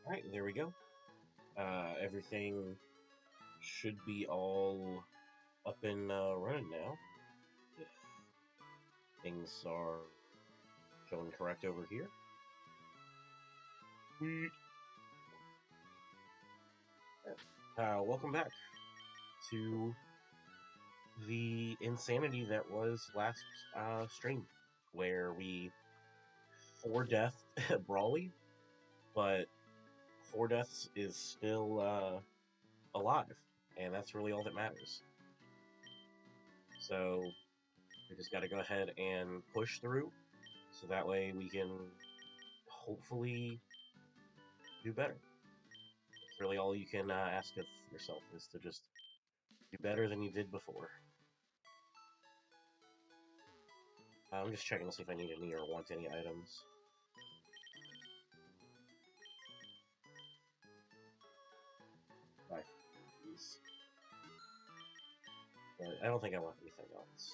Alright, there we go. Everything should be all up and running now. If things are showing correct over here. Sweet. Welcome back to the insanity that was last stream, where we 4-death Brawly, but 4 deaths is still alive, and that's really all that matters. So we just got to go ahead and push through, so that way we can hopefully do better. It's really all you can ask of yourself, is to just do better than you did before. I'm just checking to see if I need any or want any items. Bye. Please. But I don't think I want anything else.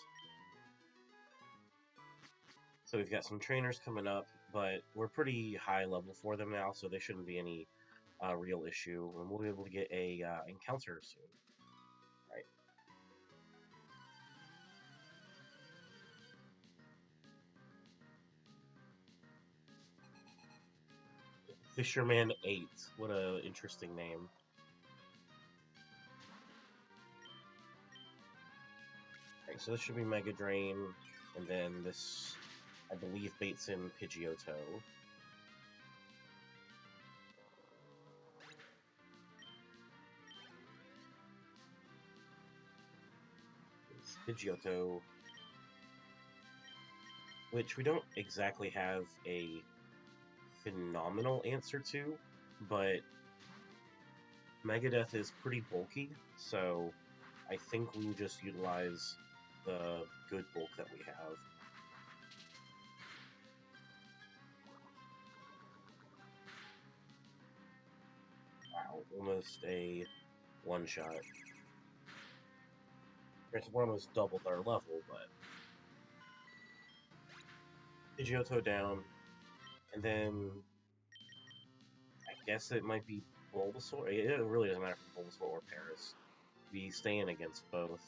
So we've got some trainers coming up, but we're pretty high level for them now, so there shouldn't be any real issue, and we'll be able to get a encounter soon. Right. Fisherman 8. What a interesting name. Alright, so this should be Mega Drain, and then this, I believe, baits in Pidgeotto. It's Pidgeotto, which we don't exactly have a phenomenal answer to, but Megadeth is pretty bulky, so I think we just utilize the good bulk that we have. Wow, almost a one-shot. We're almost doubled our level, but Pidgeotto down, and then I guess it might be Bulbasaur. It really doesn't matter if it's Bulbasaur or Paris. We stay in against both.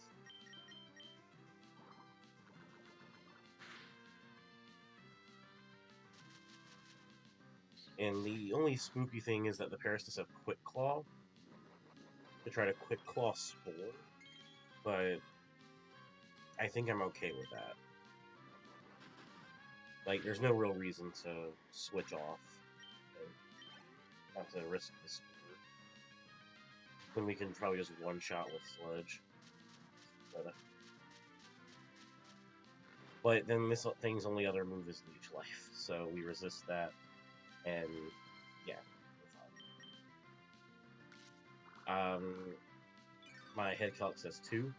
And the only spooky thing is that the Paris does have Quick Claw to try to Quick Claw Spore, but I think I'm okay with that. Like, there's no real reason to switch off. Not to risk the Spore. Then we can probably just one-shot with Sludge. But then this thing's only other move is Leech Life, so we resist that, and yeah, we're fine. My head calc says 2.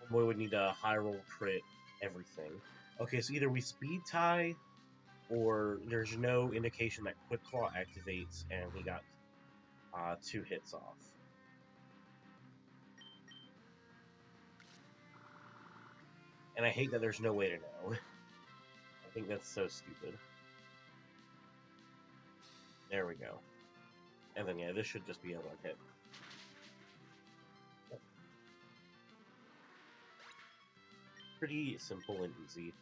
Boy would need a high roll crit everything. Okay, so either we speed tie, or there's no indication that Quick Claw activates, and he got 2 hits off. And I hate that there's no way to know. I think that's so stupid. There we go. And then, yeah, this should just be a one hit. Yep. Pretty simple and easy.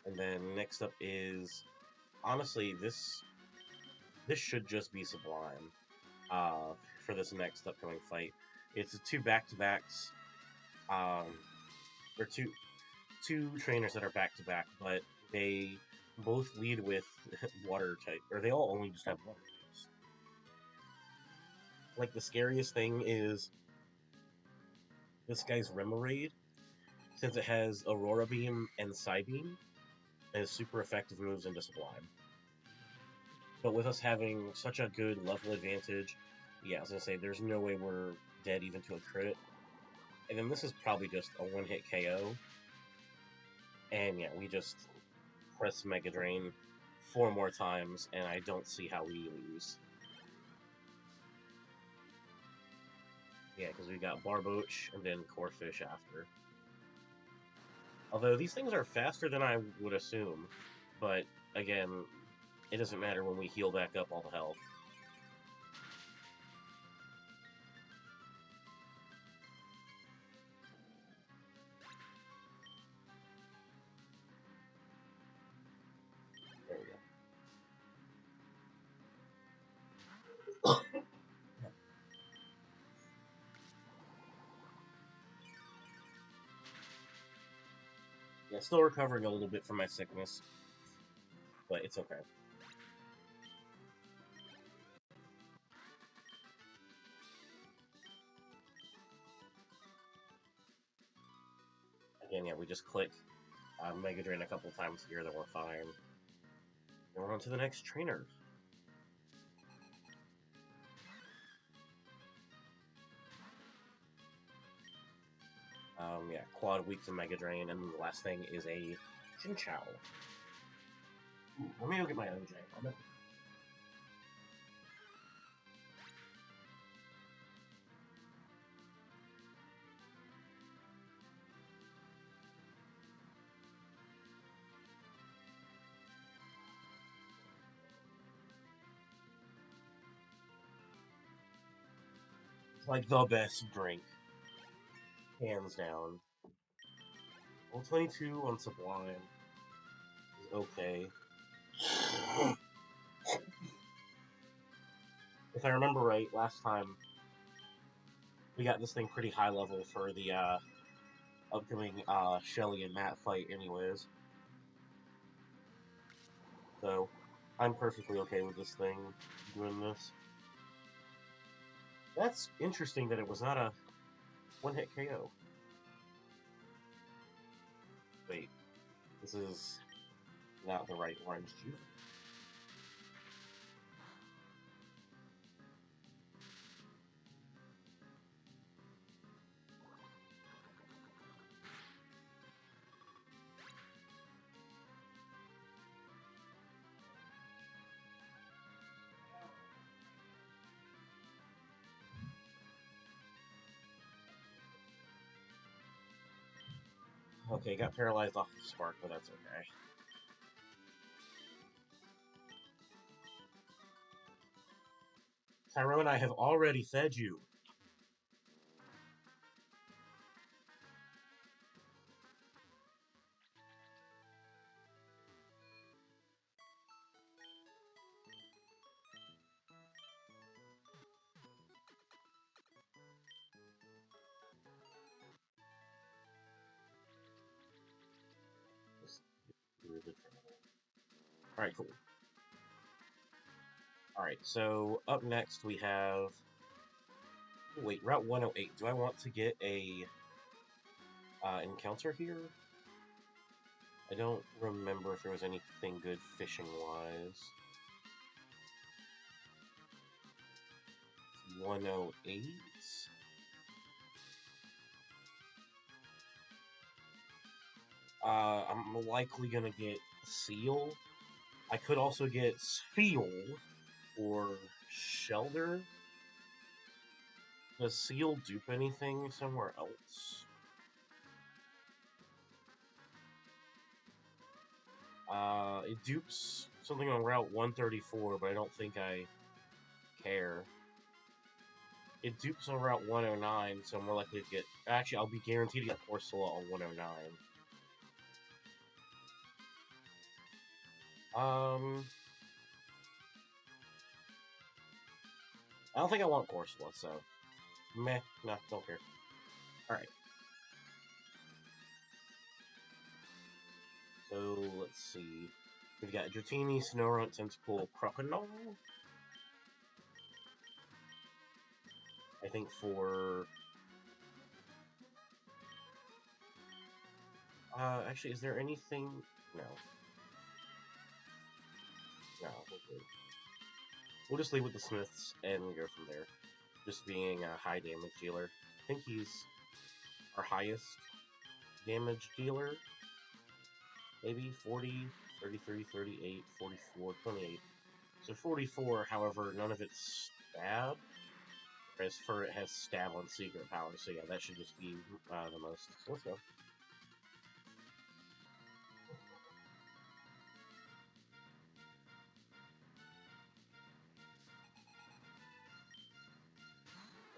And then next up is, honestly, this should just be Sublime for this next upcoming fight. It's 2 back-to-backs, or two trainers that are back-to-back, but they both lead with water type, or they all only just have water types. Like, the scariest thing is this guy's Remoraid, since it has Aurora Beam and Psybeam, as super effective moves into Sublime. But with us having such a good level advantage, yeah, I was gonna say, there's no way we're dead even to a crit. And then this is probably just a one-hit KO. And yeah, we just press Mega Drain 4 more times, and I don't see how we lose. Yeah, because we got Barboach and then Corphish after. Although these things are faster than I would assume, but again, it doesn't matter when we heal back up all the health. There we go. Yeah, still recovering a little bit from my sickness, but it's okay. Again, yeah, we just click Mega Drain a couple times here, then we're fine. And we're on to the next trainer. Yeah, quad weak to Mega Drain, and the last thing is a Chinchou. Let me go get my OJ. It's like the best drink, hands down. Well, 22 on Sublime is okay. If I remember right, last time we got this thing pretty high level for the upcoming Shelly and Matt fight anyways. So, I'm perfectly okay with this thing doing this. That's interesting that it was not a one-hit KO. Wait, this is not the right orange juice. Okay, got paralyzed off the spark, but that's okay. Tyrone, I have already fed you. Alright, cool. Alright, so up next we have... Wait, Route 108. Do I want to get a encounter here? I don't remember if there was anything good fishing-wise. 108? I'm likely gonna get Seal. I could also get Spheal or Shelter. Does Seal dupe anything somewhere else? It dupes something on Route 134, but I don't think I care. It dupes on Route 109, so I'm more likely to get... Actually, I'll be guaranteed to get Corsola on 109. I don't think I want Corsola, so... Meh, nah, don't care. Alright. So, let's see. We've got Dratini, Snorunt, Tentacle, Croconaw. I think for... actually, is there anything... No. No, we'll just leave with the Smiths and go from there. Just being a high damage dealer. I think he's our highest damage dealer. Maybe 40, 33, 38, 44, 28. So 44, however, none of it's stab. Whereas for it has stab on secret power, so yeah, that should just be the most. So let's go.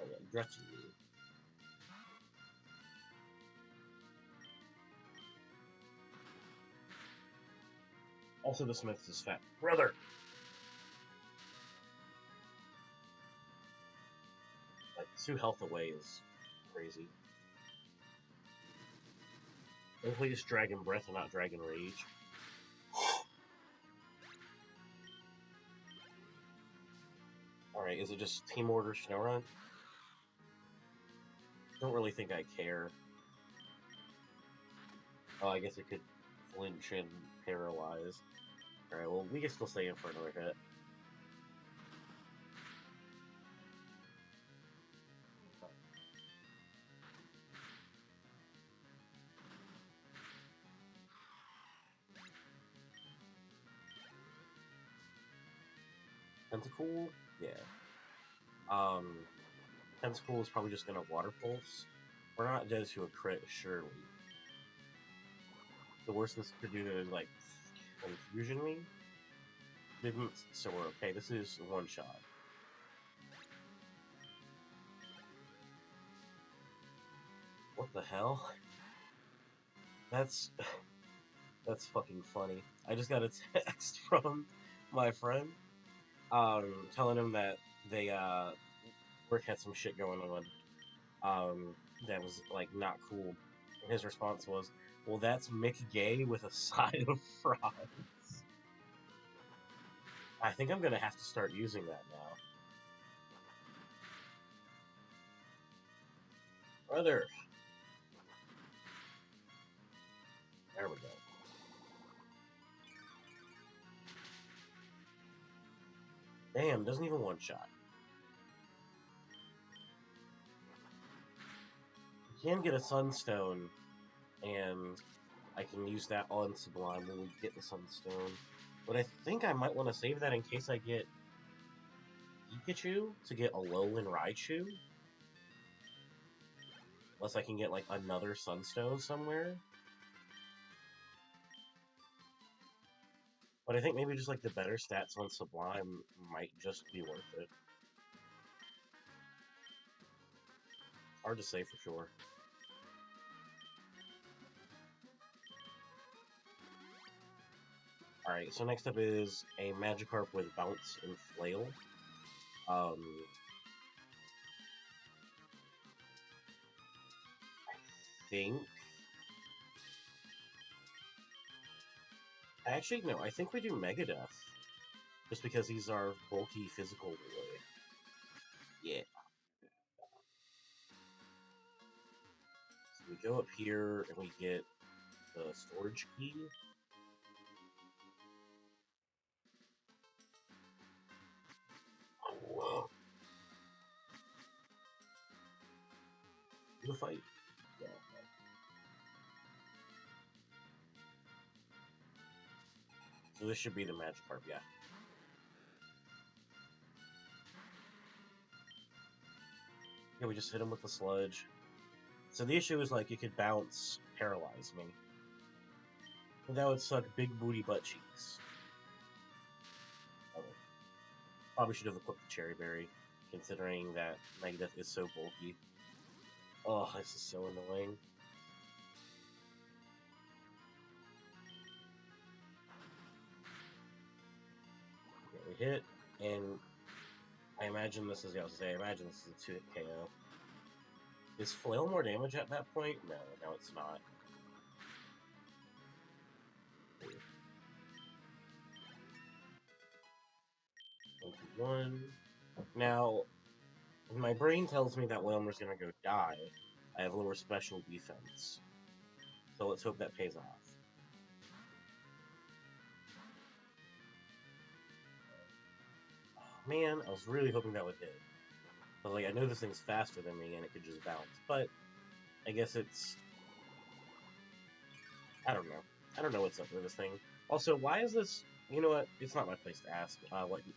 Oh yeah, Gretchen. Also, the Smith is fat. Brother! Like, 2 health away is crazy. Hopefully it's Dragon Breath and not Dragon Rage. Alright, is it just Team Order Shadowrun? Don't really think I care. Oh, I guess it could flinch and paralyze. Alright, well, we can still stay in for another hit. Tentacle? Yeah. Tentacle is probably just gonna Water Pulse. We're not dead to a crit, surely. The worst this could do is, like, Confusion me? Didn't, so we're okay. This is one shot. What the hell? That's fucking funny. I just got a text from my friend, telling him that they, work had some shit going on, that was, like, not cool. And his response was, well, that's Mick Gay with a side of fries. I think I'm gonna have to start using that now. Brother! There we go. Damn, doesn't even one-shot. You can get a Sunstone, and I can use that on Sublime when we get the Sunstone. But I think I might want to save that in case I get Pikachu to get a Alolan Raichu. Unless I can get, like, another Sunstone somewhere. But I think maybe just, like, the better stats on Sublime might just be worth it. Hard to say for sure. Alright, so next up is a Magikarp with Bounce and Flail. I think... Actually, no, I think we do Megadeth. Just because he's our bulky physical boy. Yeah. So we go up here and we get the storage key. Whoa. The fight. Yeah. So this should be the Magikarp, yeah. Yeah, we just hit him with the sludge. So the issue is, like, it could bounce, paralyze me. But that would suck big booty butt cheeks. Oh. Probably should have equipped the Cherry Berry, considering that Megadeth is so bulky. Oh, this is so annoying. Okay, we hit, and I imagine this is, I imagine this is a 2-hit KO. Is Flail more damage at that point? No, no it's not. 21. Now, my brain tells me that Wilmer's gonna go die. I have lower special defense. So let's hope that pays off. Oh, man, I was really hoping that would hit. But, like, I know this thing's faster than me and it could just bounce. But, I guess it's... I don't know. I don't know what's up with this thing. Also, why is this? You know what? It's not my place to ask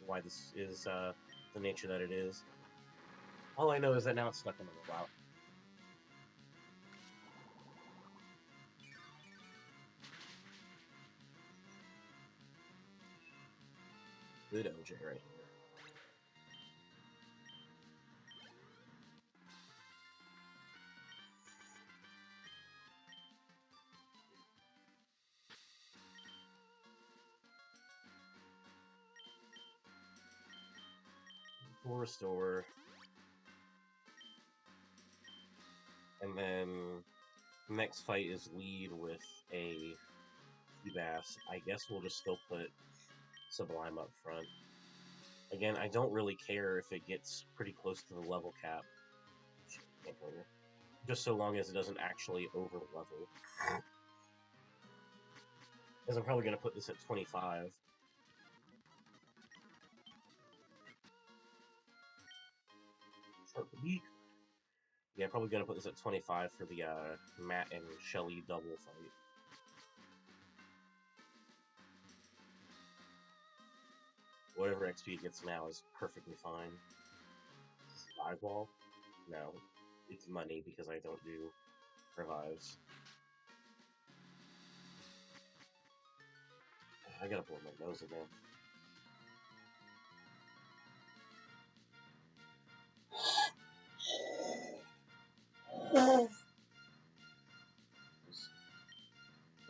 why this is the nature that it is. All I know is that now it's stuck in the rollout. Good OJ right here. Full restore. And then next fight is lead with a Bass. I guess we'll just still put Sublime up front. Again, I don't really care if it gets pretty close to the level cap. Just so long as it doesn't actually over level. Because I'm probably going to put this at 25. Start the week. Yeah, probably going to put this at 25 for the Matt and Shelly double fight. Whatever XP it gets now is perfectly fine. Eyeball? No. It's money because I don't do revives. I gotta blow my nose again.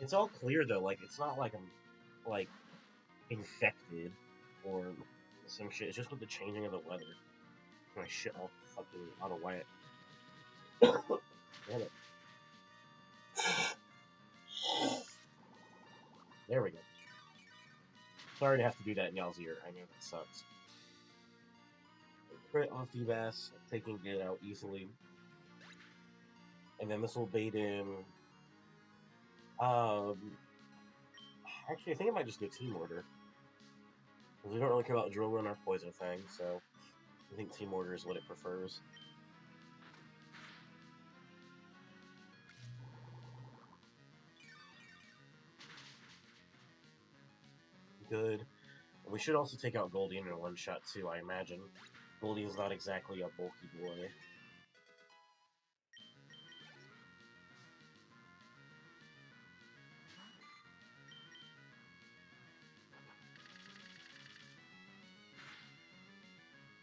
It's all clear though, like it's not like I'm like infected or some shit. It's just with the changing of the weather. My shit all fucking out of whack. Damn it. There we go. Sorry to have to do that in y'all's ear. I know that sucks. Crit off D-Bass, taking it out easily. And then this will bait in. Actually, I think I might just go Team Order. Because we don't really care about Drill Run or Poison Fang, so I think Team Order is what it prefers. Good. We should also take out Goldien in one shot too, I imagine. Goldien's not exactly a bulky boy.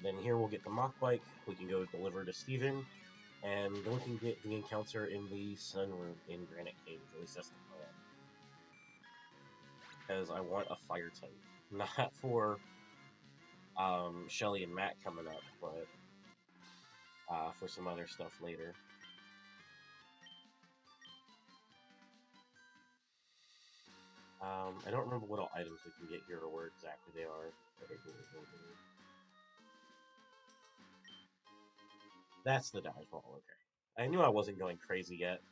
Then here we'll get the Mach Bike, we can go deliver to Steven, and then we can get the encounter in the Sun Room in Granite Cave, at least that's the plan. Because I want a fire type. Not for Shelly and Matt coming up, but for some other stuff later. I don't remember what all items we can get here or where exactly they are. That's the dodgeball, okay. I knew I wasn't going crazy yet.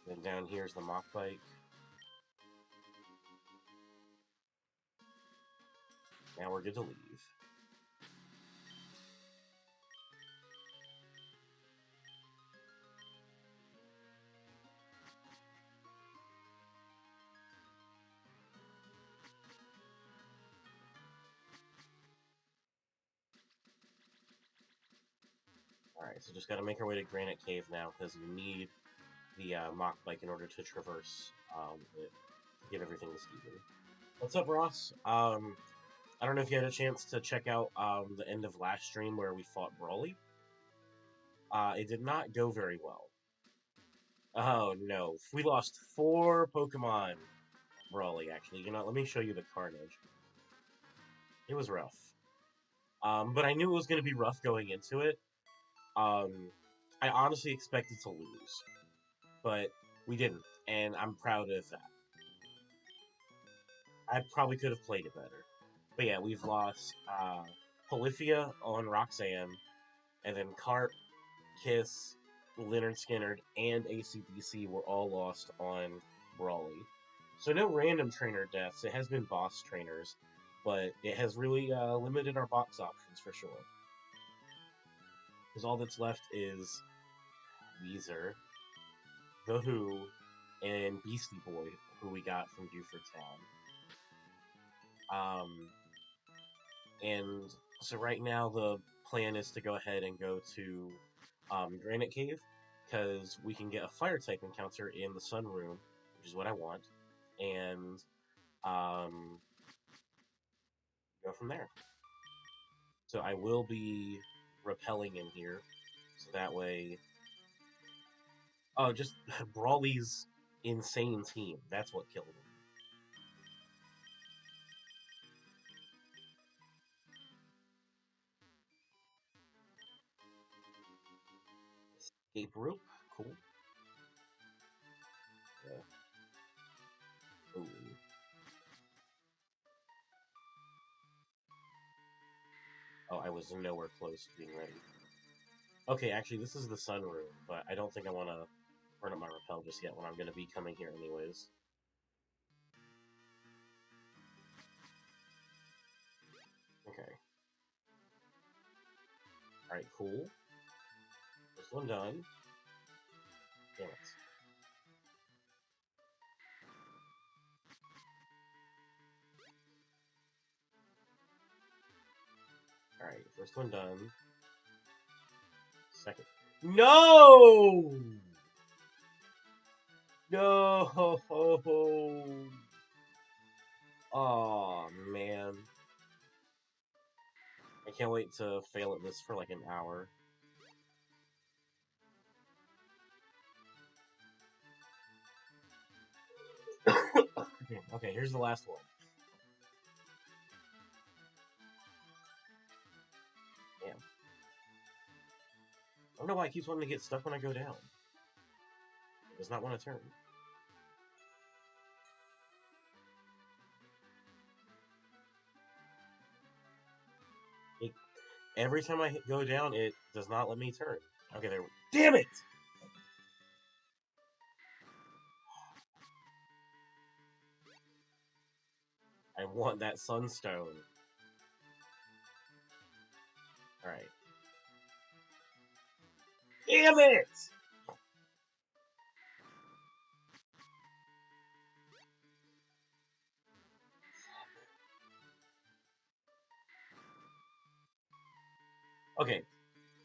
Then down here's the Mach Bike. Now we're good to leave. Alright, so just gotta make our way to Granite Cave now, because you need the Mach Bike in order to traverse it, to get everything to Steven. What's up, Ross? I don't know if you had a chance to check out the end of last stream where we fought Brawly. It did not go very well. Oh no, we lost 4 Pokemon. Brawly, actually. You know, let me show you the carnage. It was rough. But I knew it was going to be rough going into it. I honestly expected to lose, but we didn't, and I'm proud of that. I probably could have played it better. But yeah, we've lost Polyphia on Roxanne, and then Carp, Kiss, Leonard Skinner, and ACDC were all lost on Brawly. So no random trainer deaths. It has been boss trainers, but it has really limited our box options for sure. Because all that's left is Weezer, The Who, and Beastie Boy, who we got from Buford Town. And so right now the plan is to go ahead and go to Granite Cave, because we can get a fire type encounter in the Sun Room, which is what I want, and go from there. So I will be repelling in here, so that way... Oh, just Brawly's insane team. That's what killed him. Escape rope? Cool. Yeah. Ooh. Oh, I was nowhere close to being ready. Okay, actually, this is the Sun Room, but I don't think I want to burn up my repel just yet when I'm going to be coming here anyways. Okay. Alright, cool. This one done. Damn it. Alright, first one done. Second. No! No! Oh man. I can't wait to fail at this for like an hour. Okay, here's the last one. Damn. I don't know why it keeps wanting to get stuck when I go down. It does not want to turn. Every time I go down, it does not let me turn. Okay, there. Damn it! I want that sunstone. Alright. Damn it! Okay,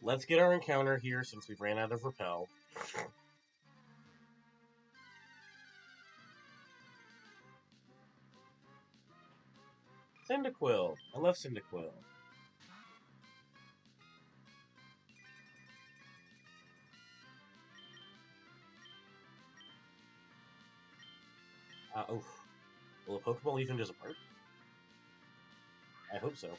let's get our encounter here since we've ran out of repel. Cyndaquil. I love Cyndaquil. Oof. Will a Pokeball even disappear? I hope so.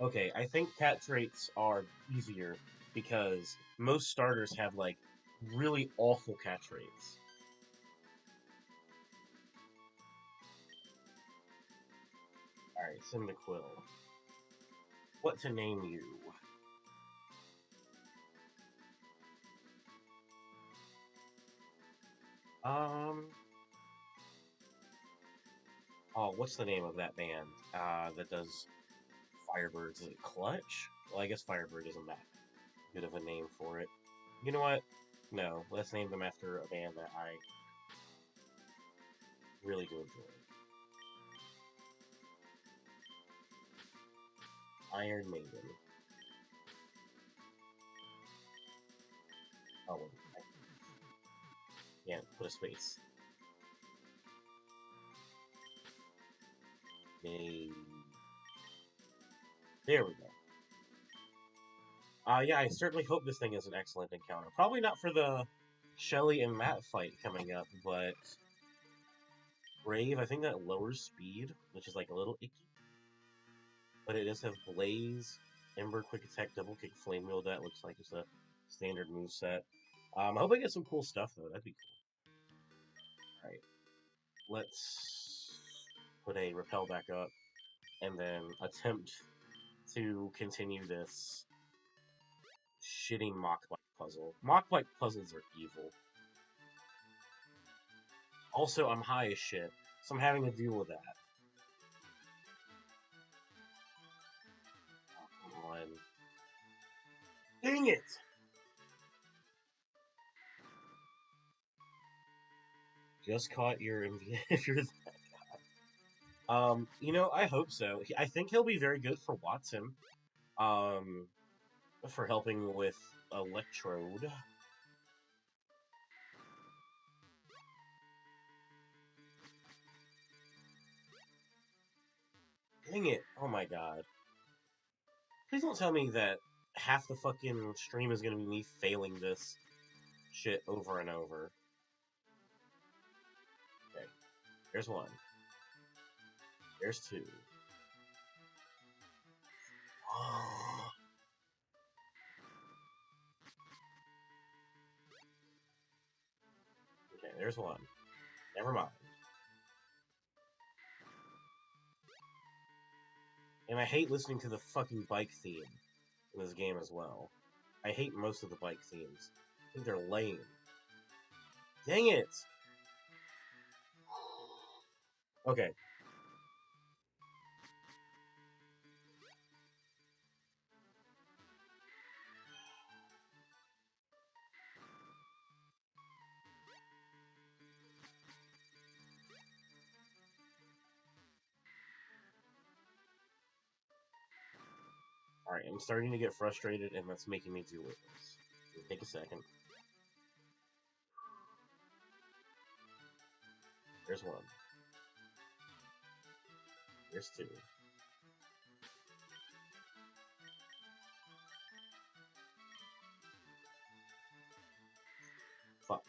Okay, I think cat traits are easier because most starters have, like, really awful cat traits. Alright, Cyndaquil. What to name you? Oh, what's the name of that band that does Firebirds? Is it Clutch? Well, I guess Firebird isn't that good of a name for it. You know what? No, let's name them after a band that I really do enjoy. Iron Maiden. Oh, wait. Yeah, put a space. Yay. There we go. Yeah, I certainly hope this thing is an excellent encounter. Probably not for the Shelly and Matt fight coming up, but Brave, I think that lowers speed, which is like a little icky. But it does have Blaze, Ember, Quick Attack, Double Kick, Flame Wheel. That looks like it's a standard moveset. I hope I get some cool stuff, though. That'd be cool. Alright. Let's put a Repel back up, and then attempt to continue this shitty Mach-Bite puzzle. Mach-Bite puzzles are evil. Also, I'm high as shit, so I'm having to deal with that. Oh, come on. Dang it! Just caught your if you're that guy. You know, I hope so. I think he'll be very good for Watson. Um, for helping with Electrode. Dang it! Oh my god! Please don't tell me that half the fucking stream is gonna be me failing this shit over and over. Okay, there's one. There's two. Oh. Okay, there's one. Never mind. And I hate listening to the fucking bike theme in this game as well. I hate most of the bike themes. I think they're lame. Dang it! Okay. Alright, I'm starting to get frustrated, and that's making me do it. Take a second. There's one. There's two. Fuck.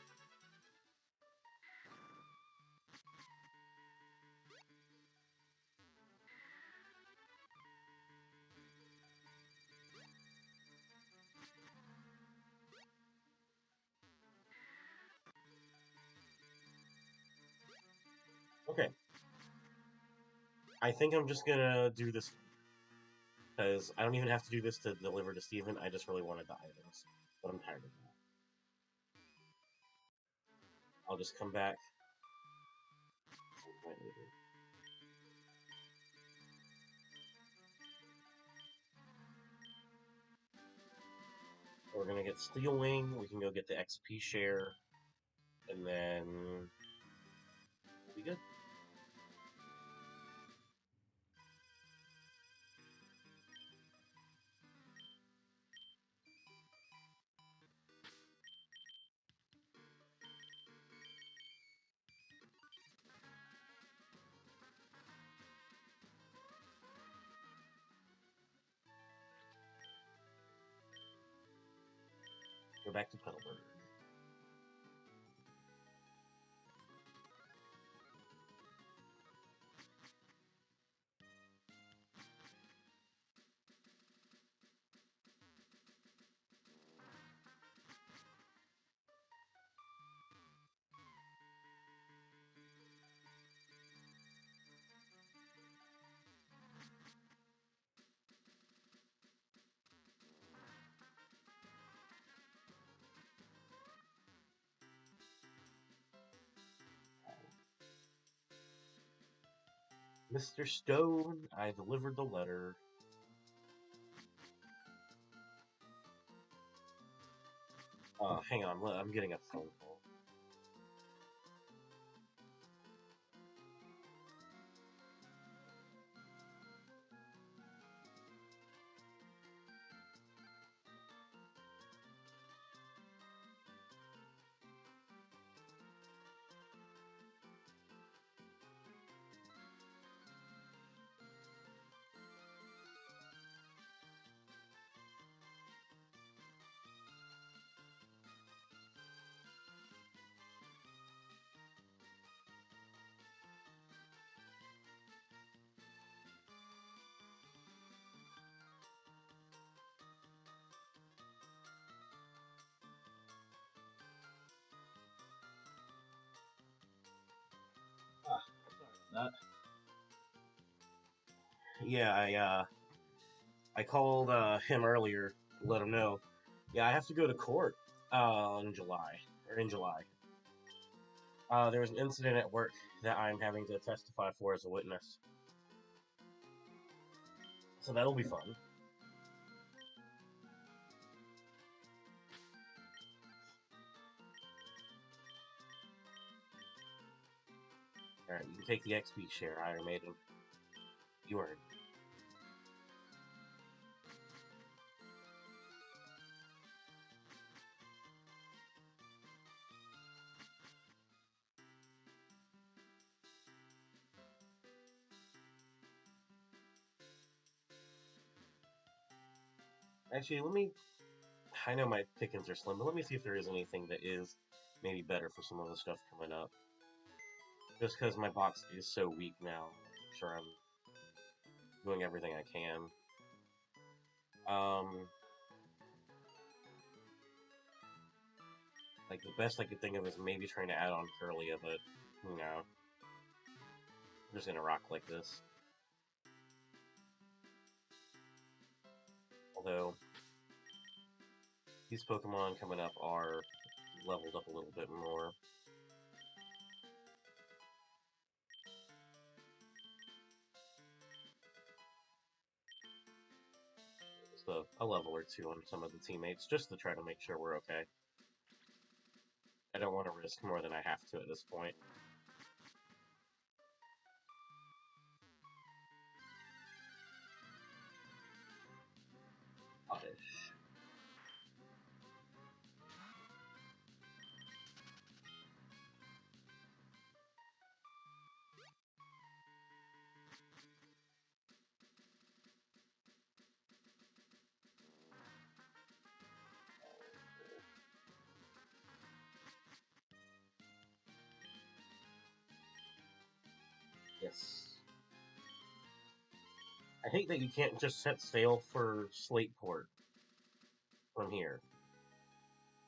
Okay. I think I'm just gonna do this because I don't even have to do this to deliver to Steven. I just really want to die of this. But I'm tired of that. I'll just come back some point later. We're gonna get Steel Wing, we can go get the XP share, and then we'll be good. Go back to Petalburg. Mr. Stone, I delivered the letter. Hang on, I'm getting a phone call. That. Yeah, I called him earlier to let him know. Yeah, I have to go to court in July. There was an incident at work that I'm having to testify for as a witness. So that'll be fun. Alright, you can take the XP share, Iron Maiden. You earned. Actually, let me... I know my pickings are slim, but let me see if there is anything that is maybe better for some of the stuff coming up. Just because my box is so weak now, I'm sure I'm doing everything I can. Like, the best I could think of is maybe trying to add on Curlia, but, you know, I'm just gonna rock like this. Although, these Pokemon coming up are leveled up a little bit more. Just a level or two on some of the teammates, just to try to make sure we're okay. I don't want to risk more than I have to at this point. Oddish. Yes. I hate that you can't just set sail for Slateport from here.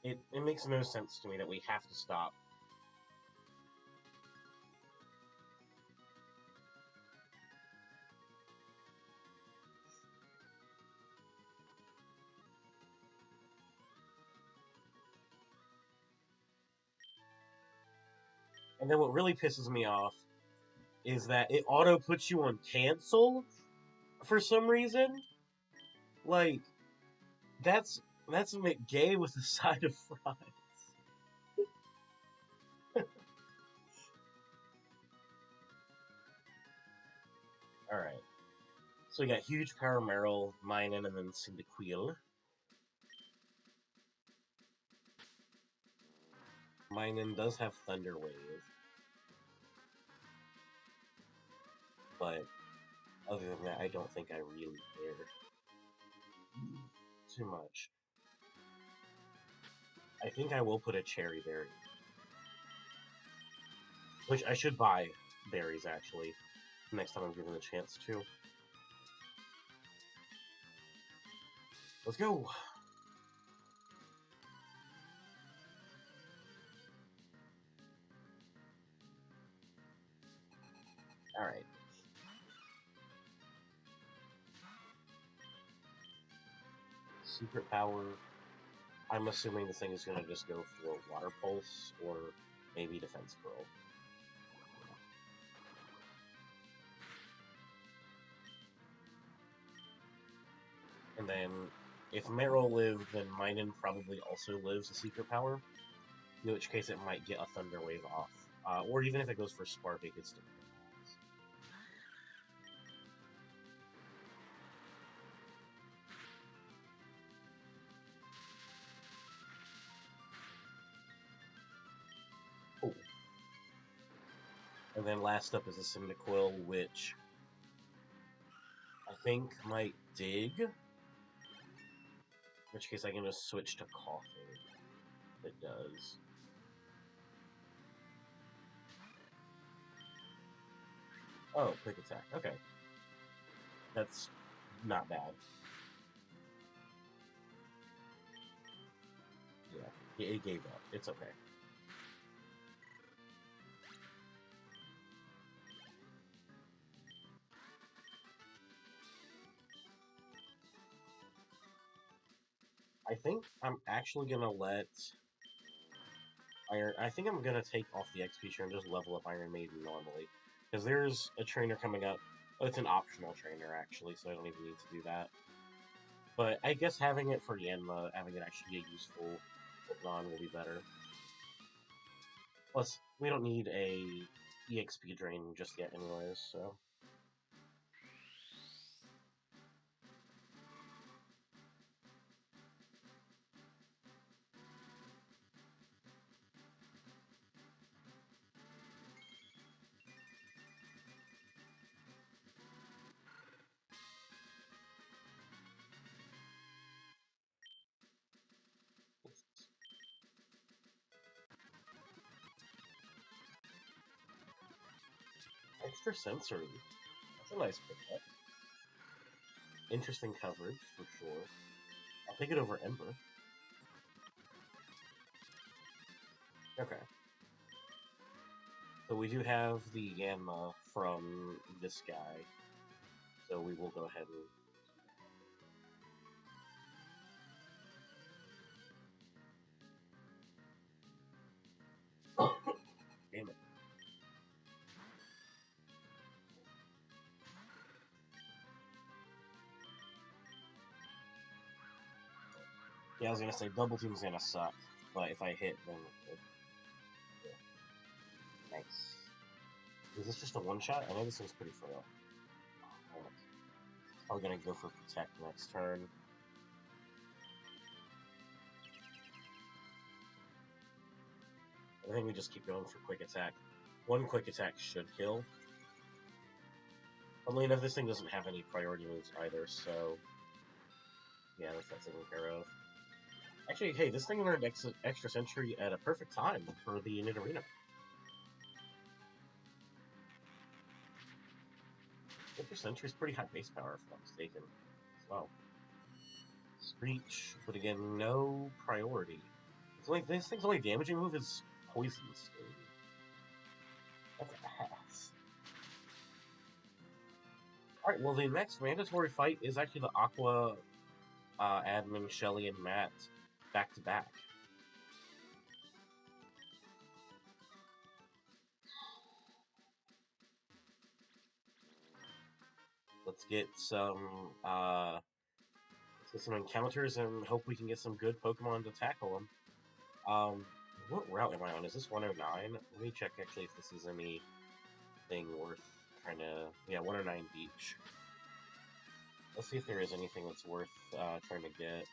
It makes no sense to me that we have to stop. And then what really pisses me off is that it auto puts you on cancel for some reason. Like, that's McGay with a side of fries. Alright. So we got Huge Power Meryl, Minun, and then Cyndaquil. Minun does have Thunder Wave. But other than that, I don't think I really care too much. I think I will put a Cherry Berry. Which I should buy berries, actually, next time I'm given the chance to. Let's go! Alright. Secret Power. I'm assuming the thing is going to just go for Water Pulse, or maybe Defense Curl. And then, if Meryl lived, then Minun probably also lives a Secret Power, in which case it might get a Thunder Wave off. Or even if it goes for Spark, it could still. Oh. And then last up is a Cyndaquil, which I think might dig. In which case I can just switch to Coughing. It does. Oh, quick attack. Okay. That's not bad. Yeah, it gave up. It's okay. I think I'm actually gonna let I think I'm gonna take off the XP share and just level up Iron Maiden normally. Because there's a trainer coming up. Oh, it's an optional trainer, actually, so I don't even need to do that. But I guess having it for Yanma, having it actually be a useful Pokemon will be better. Plus, we don't need a EXP drain just yet anyways, so... Extra sensory. That's a nice pickup. Interesting coverage, for sure. I'll take it over Ember. Okay. So we do have the Yanma from this guy. So we will go ahead and... Damn it. Yeah, I was gonna say double team's gonna suck, but if I hit, then yeah. Nice. Is this just a one shot? I know this one's pretty frail. I'm gonna go for protect next turn. I think we just keep going for quick attack. One quick attack should kill. Funnily enough, this thing doesn't have any priority moves either, so yeah, that's taken care of. Actually, hey, this thing learned extra sentry at a perfect time for the Unit Arena. Extra sentry is pretty high base power, if I'm not mistaken, as well. Screech, but again, no priority. It's like this thing's only damaging move is poison sting. That's ass. Alright, well, the next mandatory fight is actually the Aqua admin Shelly and Matt back to back. Let's get some encounters and hope we can get some good Pokemon to tackle them. What route am I on? Is this 109? Let me check actually if this is anything worth trying to... Yeah, 109 Beach. Let's see if there is anything that's worth trying to get.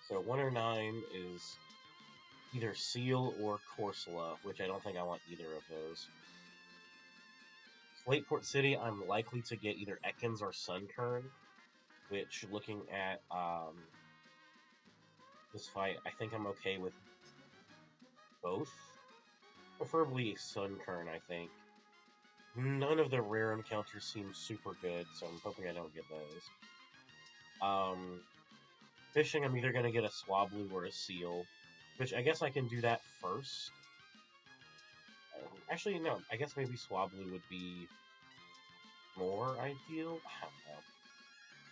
So 109 is either Seal or Corsola, which I don't think I want either of those. Slateport City, I'm likely to get either Ekans or Sunkern, which, looking at this fight, I think I'm okay with both. Preferably Sunkern, I think. None of the rare encounters seem super good, so I'm hoping I don't get those. Fishing, I'm either going to get a Swablu or a Seal, which I guess I can do that first. Actually, no, I guess maybe Swablu would be more ideal. I don't know.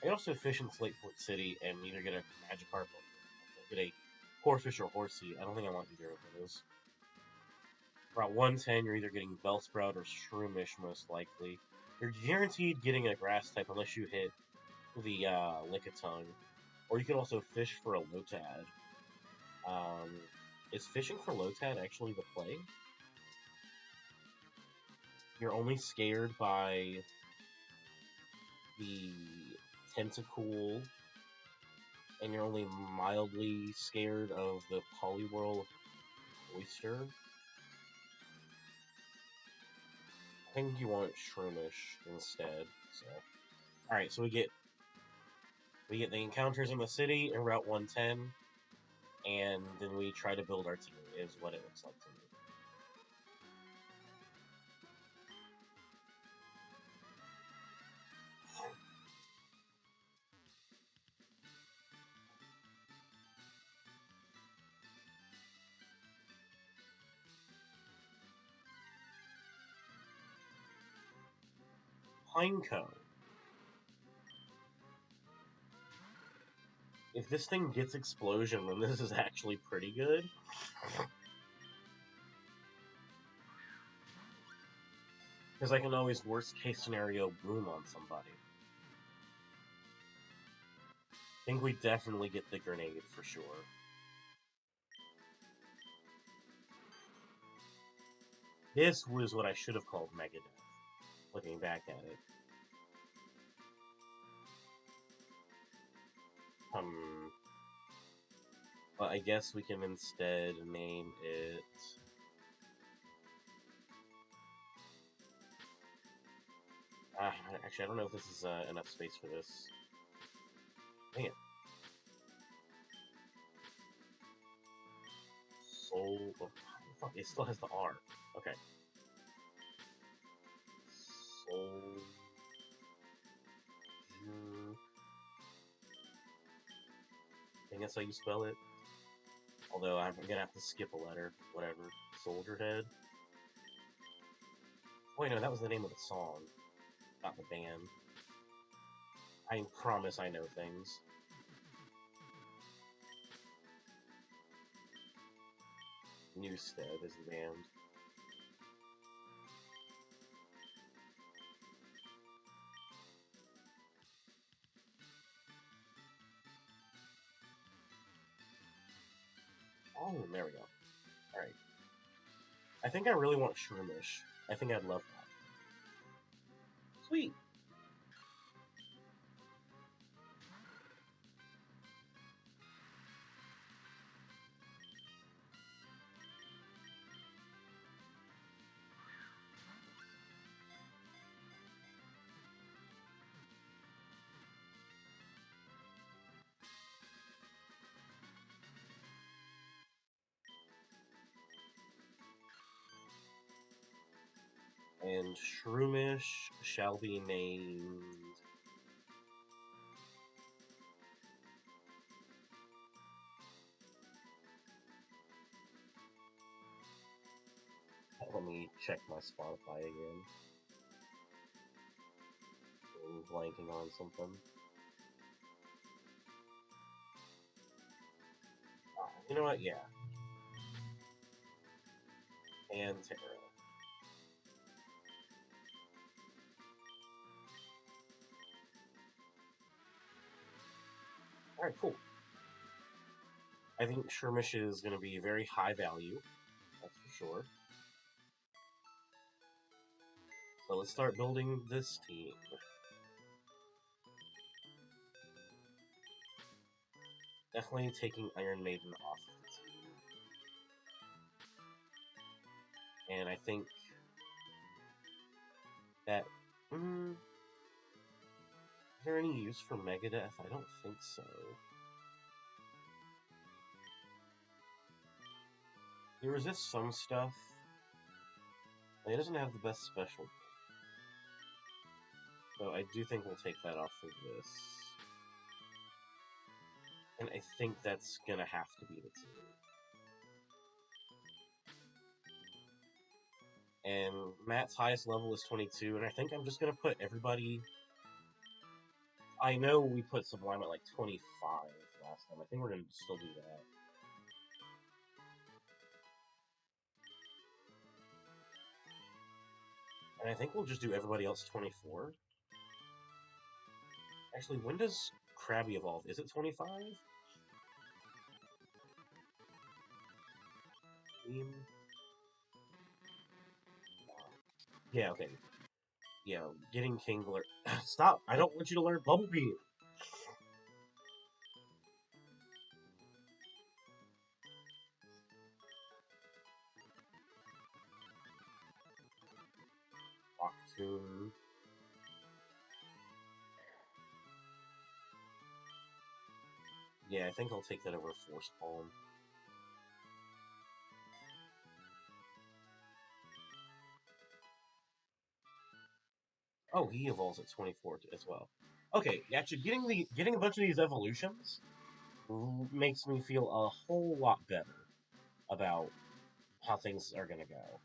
I can also fish in Slateport City and either get a Magikarp or get a Corphish or Horsey. I don't think I want either of those. Around 110, you're either getting Bellsprout or Shroomish, most likely. You're guaranteed getting a Grass type unless you hit the Lickitung. Or you can also fish for a Lotad. Is fishing for Lotad actually the play? You're only scared by the Tentacool, and you're only mildly scared of the Poliwhirl Oyster. I think you want Shroomish instead. So, all right, so we get the encounters in the city in Route 110, and then we try to build our team. Is what it looks like to me. Pineco. If this thing gets Explosion, then this is actually pretty good. Because I can always worst case scenario boom on somebody. think we definitely get the grenade for sure. This was what I should have called Megadeth, looking back at it. But I guess we can instead name it... actually, I don't know if this is enough space for this. Dang it. Soul... Oh, fuck, it still has the R. Okay. Soul... I think that's how you spell it. Although I'm gonna have to skip a letter. Whatever. Soldier Head. Wait, no, that was the name of the song, not the band. I promise I know things. Newstead is the band. Oh, there we go. Alright. I think I really want Shroomish. I think I'd love that. Sweet! And Shroomish shall be named... Let me check my Spotify again. I'm blanking on something. You know what? Yeah. Pantera. Alright, cool. I think Shroomish is going to be very high value. That's for sure. So let's start building this team. Definitely taking Iron Maiden off of the team. And I think that... is there any use for Megadeth? I don't think so. He resists some stuff. He doesn't have the best special. So I do think we'll take that off for this. And I think that's gonna have to be the team. And Matt's highest level is 22, and I think I'm just gonna put everybody... I know we put Sublime at like 25 last time. I think we're gonna still do that. And I think we'll just do everybody else 24. Actually, when does Krabby evolve? Is it 25? Yeah, okay. Yeah, getting Kingler. Stop! I don't want you to learn Bubble Beam! Octoon. Yeah, I think I'll take that over Force Palm. Oh, he evolves at 24 as well. Okay, actually, getting a bunch of these evolutions makes me feel a whole lot better about how things are gonna go.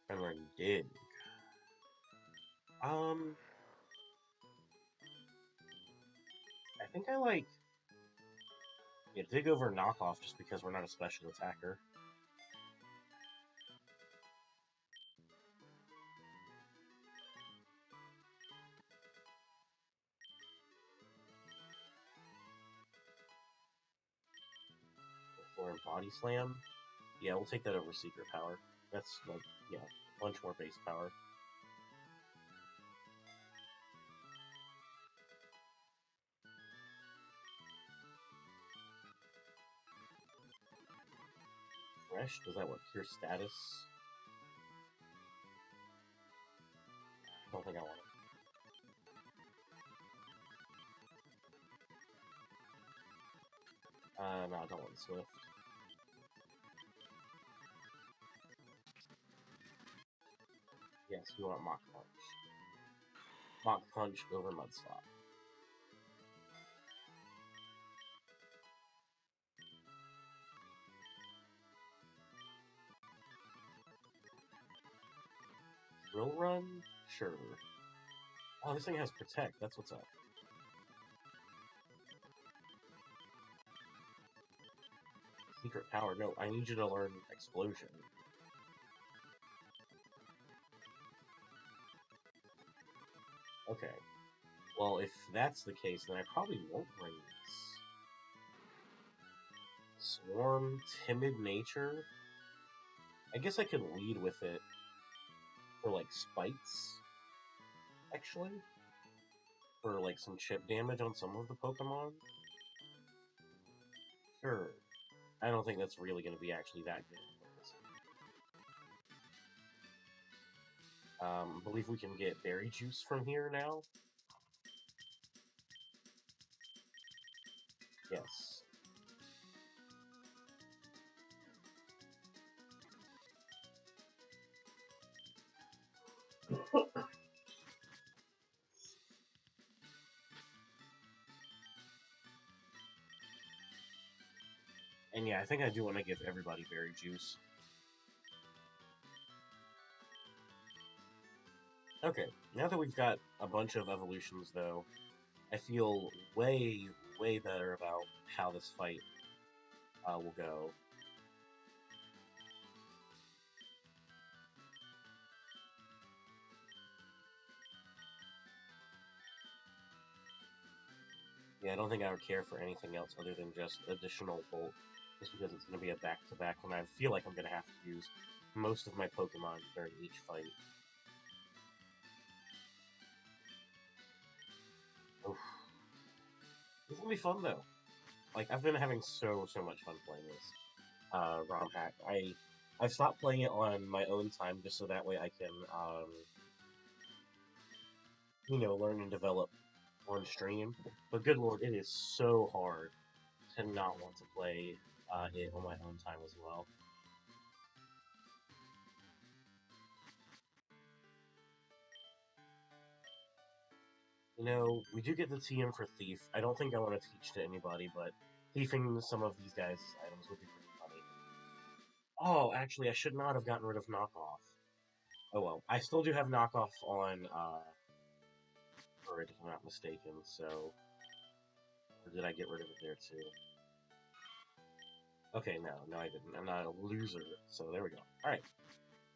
And we're Dig. I think I like Yeah, dig over knockoff just because we're not a special attacker. Or body slam. Yeah, we'll take that over secret power. That's like, yeah, a bunch more base power. Fresh? Does that what? Cure status? I don't think I want it. No, I don't want Swift. Yes, we want Mach Punch. Mach Punch over Mudslap. Drill Run? Sure. Oh, this thing has Protect. That's what's up. Secret Power. No, I need you to learn Explosion. Okay. Well, if that's the case, then I probably won't bring this. Swarm, Timid Nature? I guess I could lead with it for, like, Spikes, actually. For, like, some chip damage on some of the Pokemon. Sure. I don't think that's really going to be actually that good. I believe we can get Berry Juice from here now. Yes. And yeah, I think I do want to give everybody Berry Juice. Okay, now that we've got a bunch of evolutions, though, I feel way, way better about how this fight will go. Yeah, I don't think I would care for anything else other than just additional Bolt, just because it's going to be a back-to-back, and I feel like I'm going to have to use most of my Pokemon during each fight. Oof. This is going to be fun, though. Like, I've been having so much fun playing this ROM hack. I stopped playing it on my own time just so that way I can, learn and develop on stream. But good lord, it is so hard to not want to play it on my own time as well. We do get the TM for Thief. I don't think I want to teach to anybody, but thiefing some of these guys' items would be pretty funny. Oh, actually, I should not have gotten rid of Knockoff. Oh well. I still do have Knockoff on Bird, if I'm not mistaken, so... Or did I get rid of it there, too? Okay, no, I didn't. I'm not a loser, so there we go. Alright,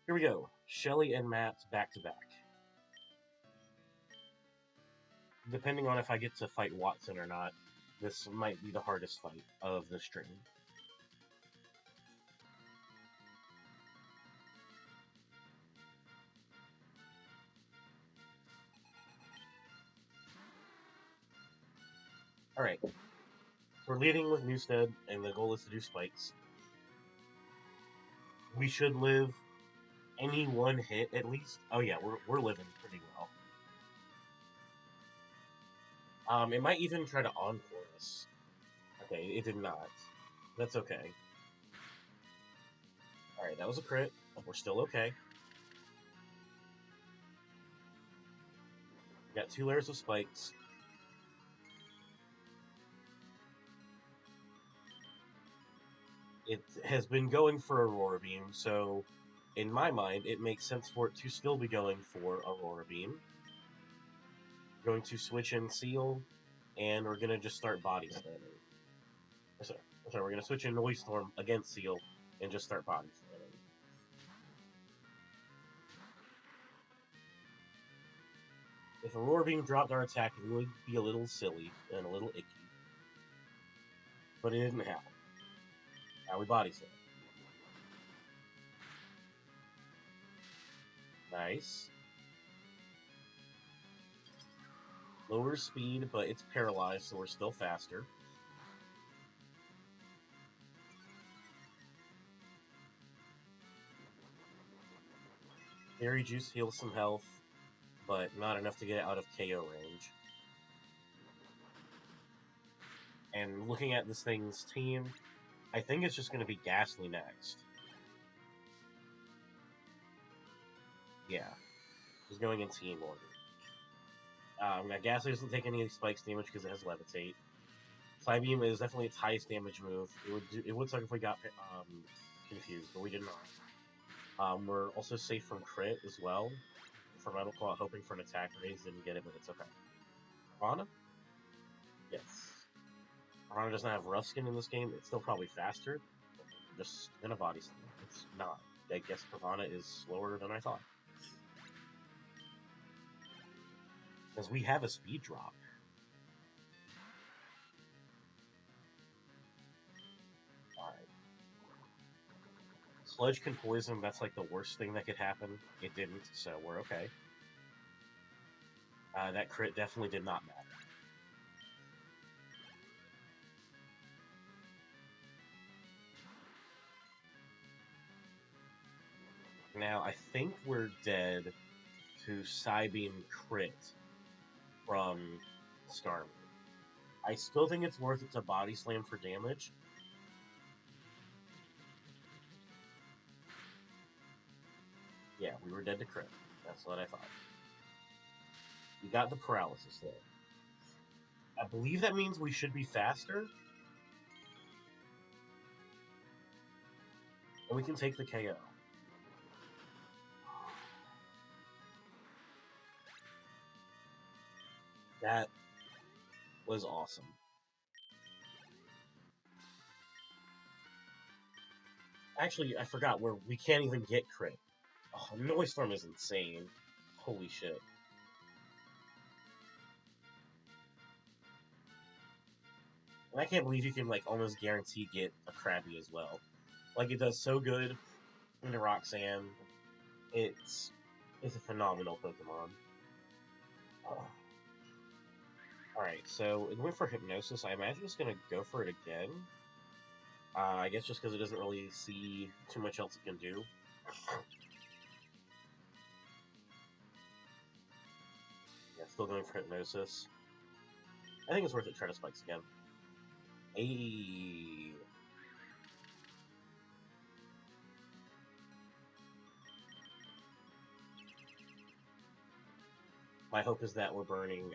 here we go. Shelly and Matt back-to-back. Depending on if I get to fight Watson or not, this might be the hardest fight of the stream. Alright. We're leading with Newstead, and the goal is to do spikes. We should live any one hit, at least. Oh yeah, we're living pretty well. It might even try to encore us. Okay, it did not. That's okay. Alright, that was a crit. We're still okay. We got 2 layers of spikes. It has been going for Aurora Beam, so in my mind, it makes sense for it to still be going for Aurora Beam. We're going to switch in Seal, and we're going to just start body slamming. So, we're going to switch in Noise Storm against Seal and just start body slamming. If Aurora Beam dropped our attack, it would be a little silly and a little icky. But it didn't happen. Now we body slam. Nice. Lower speed, but it's paralyzed, so we're still faster. Berry Juice heals some health, but not enough to get it out of KO range. And looking at this thing's team, I think it's just going to be Ghastly next. Yeah. He's going in team order. Now Ghastly doesn't take any spikes damage because it has Levitate. Psybeam is definitely its highest damage move. It would suck if we got confused, but we did not. We're also safe from crit as well. For Metal Claw, hoping for an attack raise, didn't get it, but it's okay. Piranha? Yes. Piranha doesn't have rough skin in this game. It's still probably faster. Just gonna body slam. It's not. I guess Piranha is slower than I thought. Because we have a speed drop. Alright. Sludge can poison, that's like the worst thing that could happen. It didn't, so we're okay. That crit definitely did not matter. Now, I think we're dead to Psybeam crit from Starmie. I still think it's worth it to body slam for damage. Yeah, we were dead to crit. That's what I thought. We got the paralysis there. I believe that means we should be faster. And we can take the KO. That was awesome. Actually, I forgot we can't even get crit. Oh, Noise Storm is insane. Holy shit. And I can't believe you can, like, almost guarantee get a Krabby as well. Like, it does so good into Roxanne. It's a phenomenal Pokemon. Oh. Alright, so it went for Hypnosis. I imagine it's going to go for it again. I guess just because it doesn't really see too much else it can do. Yeah, still going for Hypnosis. I think it's worth it to try to Spikes again. Ayy. My hope is that we're burning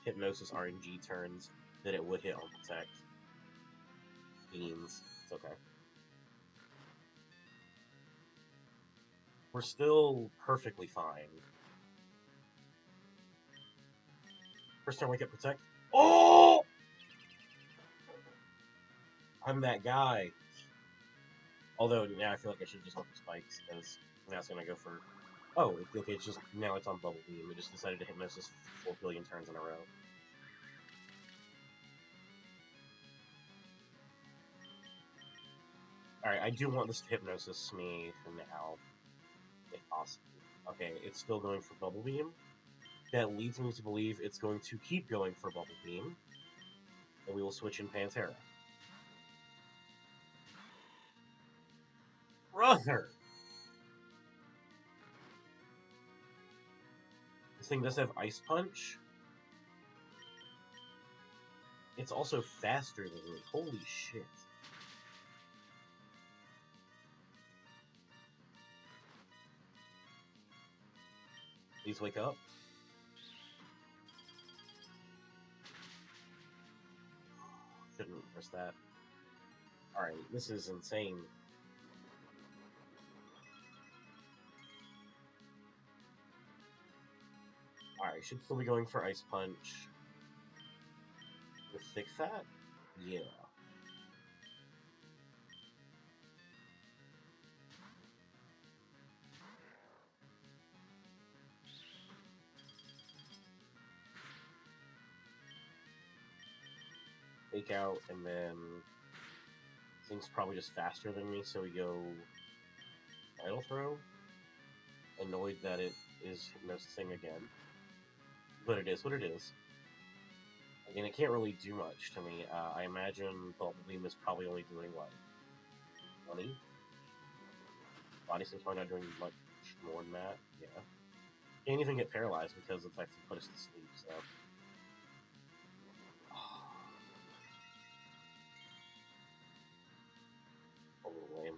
Hypnosis RNG turns, that it would hit on Protect. Beans. It's okay. We're still perfectly fine. First turn, wake up, Protect. Oh! I'm that guy. Although, now I feel like I should just look for Spikes, because now it's going to go for... Oh, okay, it's just... Now it's on Bubble Beam. It just decided to Hypnosis 4 billion turns in a row. Alright, I do want this to Hypnosis me now, if possible. Okay, it's still going for Bubble Beam. That leads me to believe it's going to keep going for Bubble Beam. And we will switch in Pantera. Brother! This thing does have Ice Punch. It's also faster than me. Holy shit. Please wake up. Shouldn't press that. Alright, this is insane. Alright, should still be going for Ice Punch. With Thick Fat? Yeah. fake out, and then thing's probably just faster than me, so we go Vital Throw. Annoyed that it is hypnosing again. But it is what it is. Again, it can't really do much to me. I imagine Bubble Beam is probably only doing, what, 20? Body Slam's probably not doing much more than that. Yeah. Can't even get paralyzed because it's actually put us to sleep, so. A little lame.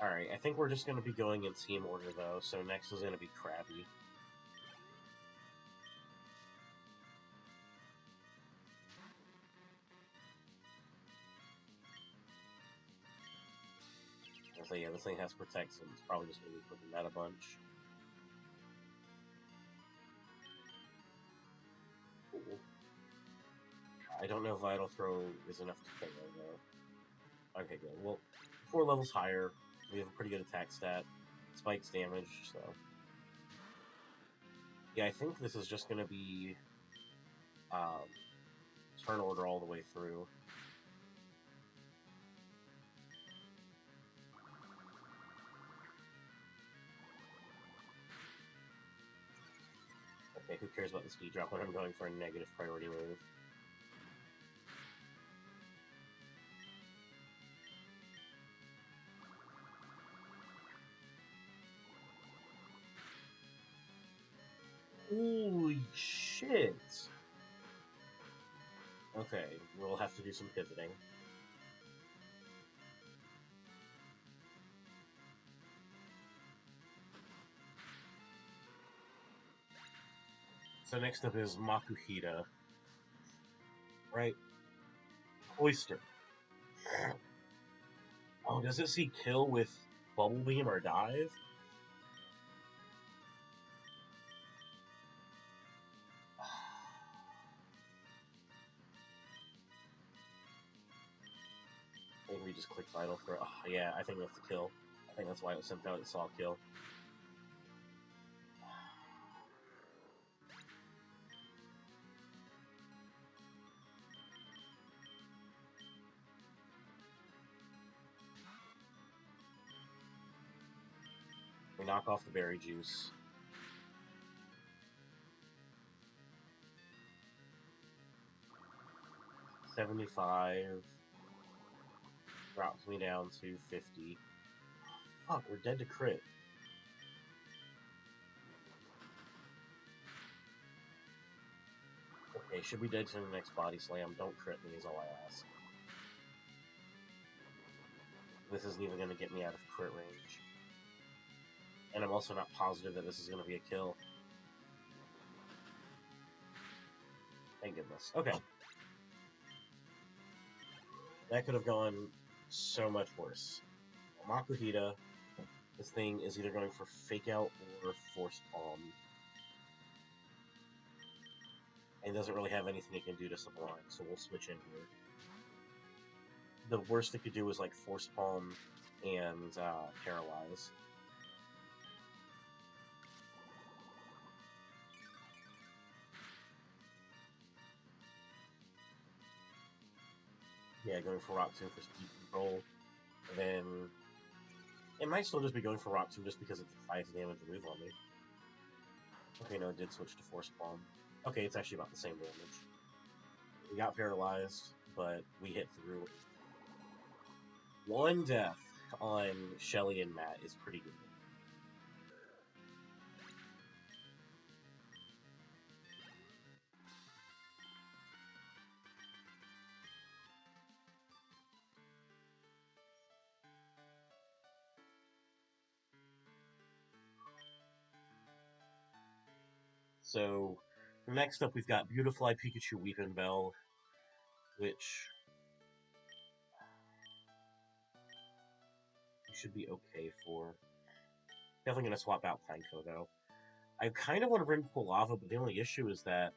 Alright, I think we're just going to be going in team order, though, so next is going to be Krabby. So yeah, this thing has Protect, so it's probably just going to be putting that a bunch. Cool. I don't know if Vital Throw is enough to kill her, though. Okay, good. Well, 4 levels higher, we have a pretty good attack stat. Spikes damage, so... Yeah, I think this is just going to be turn order all the way through. Okay, who cares about the speed drop when I'm going for a negative priority move? Holy shit! Okay, we'll have to do some pivoting. So next up is Makuhita. Right? Oyster. Oh, does it see kill with Bubble Beam or Dive? I think we just click Vital Throw. Oh, yeah, I think that's the kill. I think that's why it was sent out, it saw kill. We knock off the berry juice. $75 drops me down to 50. Fuck, we're dead to crit. Okay, should be dead to the next body slam. Don't crit me is all I ask. This isn't even going to get me out of crit range. And I'm also not positive that this is going to be a kill. Thank goodness. Okay. That could have gone so much worse. Makuhita, this thing is either going for Fake Out or Force Palm. And doesn't really have anything it can do to Sublime, so we'll switch in here. The worst it could do is like Force Palm and Paralyze. Yeah, going for Rock Tomb for speed control. And then it might still just be going for Rock Tomb just because it's the 5 damage move on me. Okay, no, it did switch to Force Palm. Okay, it's actually about the same damage. We got paralyzed, but we hit through. 1 death on Shelly and Matt is pretty good. So, next up we've got Beautifly Pikachu Weepin' Bell, which you should be okay for. Definitely going to swap out Pineco, though. I kind of want to bring Quilava, but the only issue is that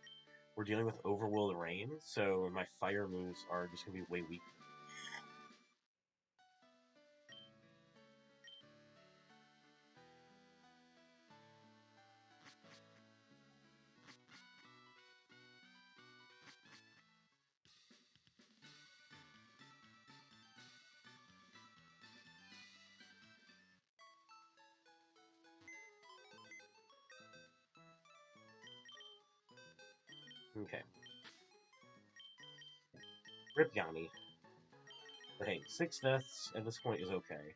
we're dealing with Overworld Rain, so my fire moves are just going to be way weak. Okay. Rip Yanni. But hey, 6 deaths at this point is okay.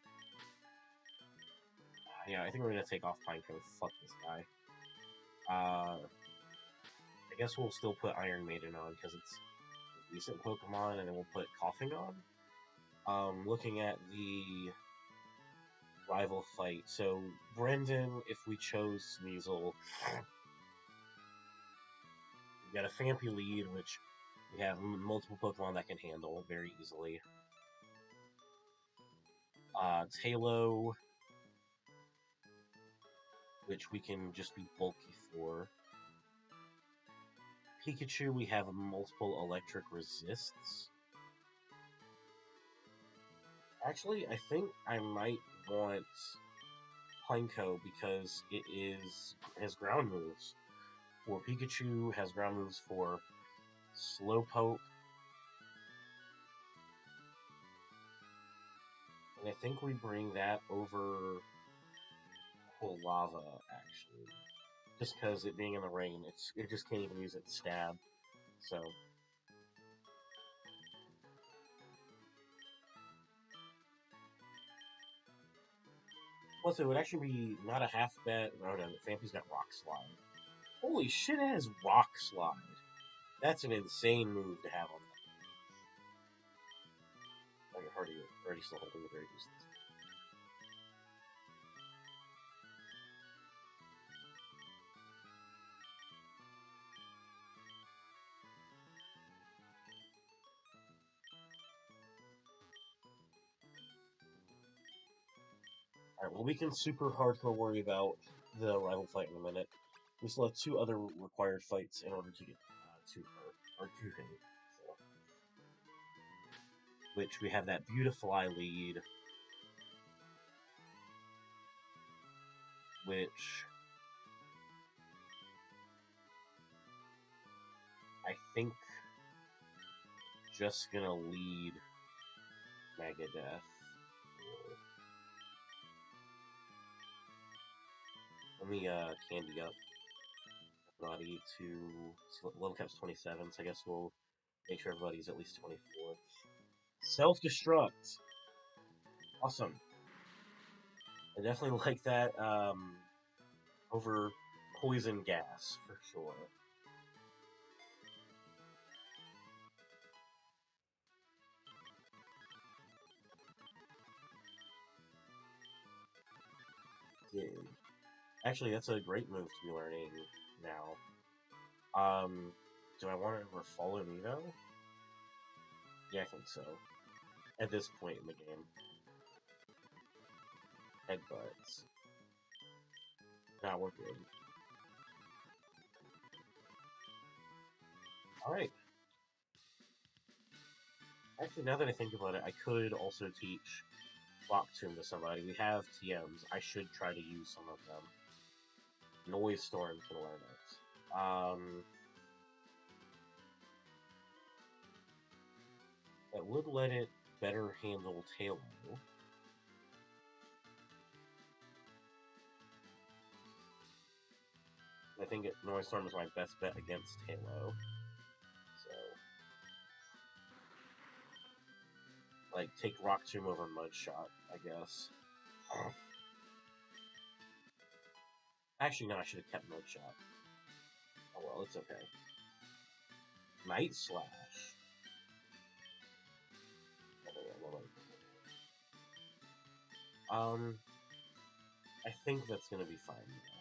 Yeah, I think we're gonna take off Pinecone. Fuck this guy. I guess we'll still put Iron Maiden on because it's a decent Pokemon, and then we'll put Coughing on. Looking at the rival fight, so Brendan, if we chose Sneasel, we got a Phanpy lead, which we have multiple Pokemon that can handle very easily. Tailo, which we can just be bulky for. Pikachu, we have multiple electric resists. Actually, I think I might want Pineco because it has ground moves. For Pikachu, has ground moves for Slowpoke. And I think we bring that over Lava, actually. Just because it being in the rain, it just can't even use its stab. So. Plus, it would actually be not a half bet. Oh no, Phanpy's got Rock Slide. Holy shit, it has Rock Slide. That's an insane move to have on that. Like, already still holding the very distance. Alright, well, we can super hardcore worry about the rival fight in a minute. We still have 2 other required fights in order to get to her, or to him. So. Which we have that Beautifly lead, which I think just gonna lead Megadeth. Let me candy up everybody to level cap's 27, so I guess we'll make sure everybody's at least 24. Self-destruct. Awesome. I definitely like that over poison gas for sure. Yeah. Actually, that's a great move to be learning now. Do I want to follow me though? Yeah, I think so. At this point in the game. Headbutts. Nah, we're good. Alright. Actually, now that I think about it, I could also teach Rock Tomb to somebody. We have TMs. I should try to use some of them. Noise Storm can learn it. That would let it better handle Tailo. I think Noise Storm is my best bet against Tailo. So, like, take Rock Tomb over Mudshot, I guess. Actually, no, I should have kept Mudshot. Oh well, it's okay. Night Slash. I think that's gonna be fine now.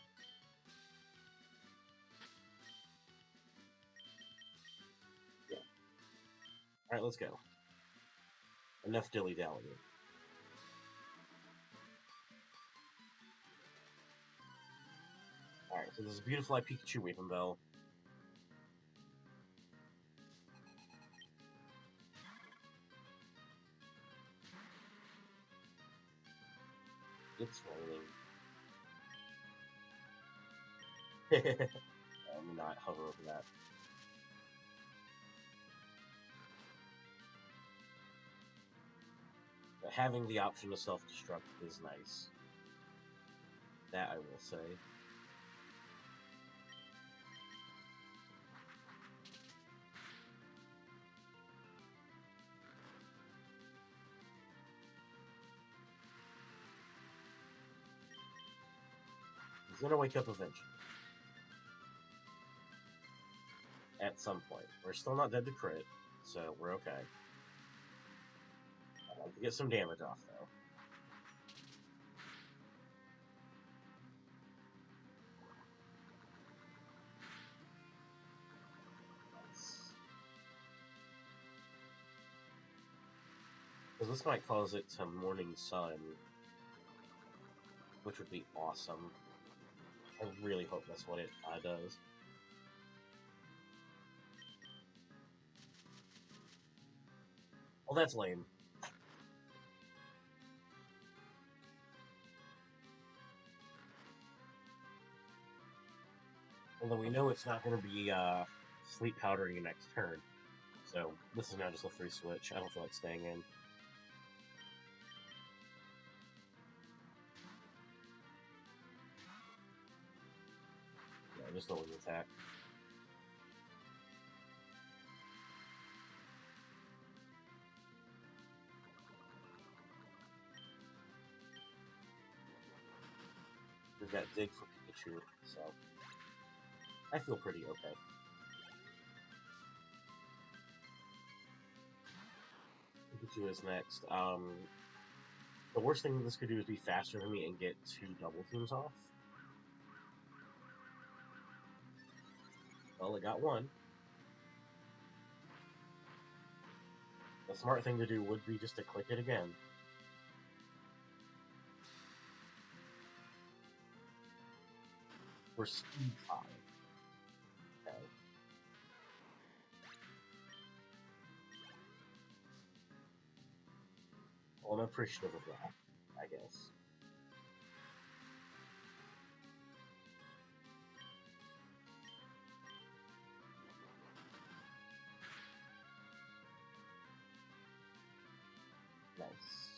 Yeah. Alright, let's go. Enough dilly-dallying. Alright, so this is Beautifly Pikachu Weeping Bell. It's raining. Let me not hover over that. But having the option to self-destruct is nice. That I will say. He's gonna wake up eventually. At some point. We're still not dead to crit, so we're okay. I'd like to get some damage off, though. Because this might cause it to Morning Sun, which would be awesome. I really hope that's what it does. Well, that's lame. Although we know it's not going to be sleep powdering your next turn. So this is now just a free switch. I don't feel like staying in. Yeah, just don't let me attack. We've got Dig for Pikachu, so I feel pretty okay. Pikachu is next. The worst thing this could do is be faster than me and get 2 double teams off. Well, it got 1. The smart thing to do would be just to click it again. For speed 5. Okay. Well, I'm appreciative of that, I guess. Nice.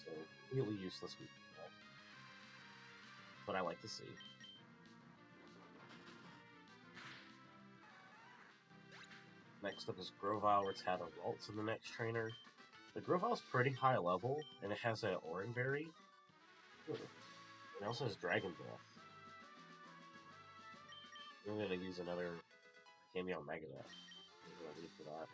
So, really useless weak, but I like to see. Next up is Grovyle, Rattata, Ralts in the next trainer. The Grovyle's pretty high level, and it has an Oranberry. It also has Dragon Breath. I'm gonna use another Cameo Megadeth. I'm gonna leave for that.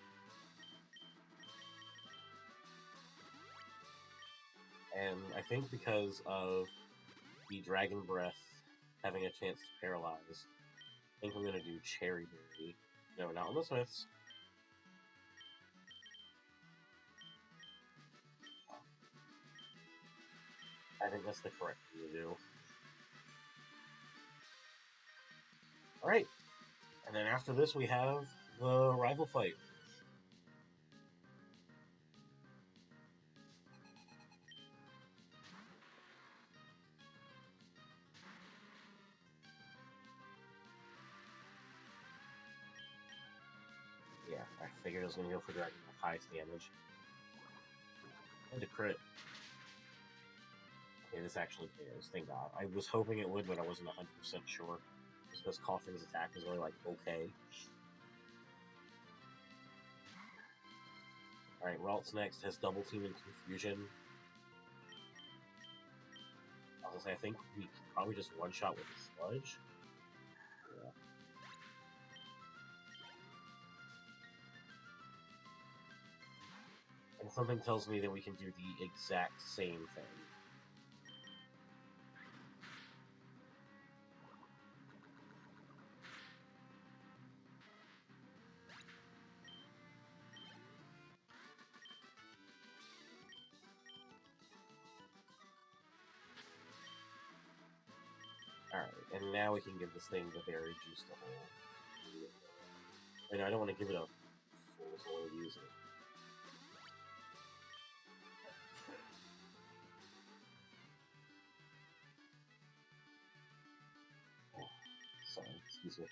And I think because of the Dragon Breath having a chance to paralyze, I think I'm gonna do Cherry Berry. No, not on the Smiths. I think that's the correct thing to do. Alright. And then after this we have the rival fight. Yeah, I figured I was going to go for Dragon with highest damage. And a crit. Okay, this actually is. Thank God. I was hoping it would, but I wasn't 100% sure. Just because Coughing's attack is really, like, okay. Alright, Ralts next has Double Team and Confusion. I was going to say, I think we can probably just one-shot with Sludge. Yeah. And something tells me that we can do the exact same thing. Alright, and now we can give this thing the berry juice to hold. And I don't want to give it a full way to use it. Sorry, excuse me.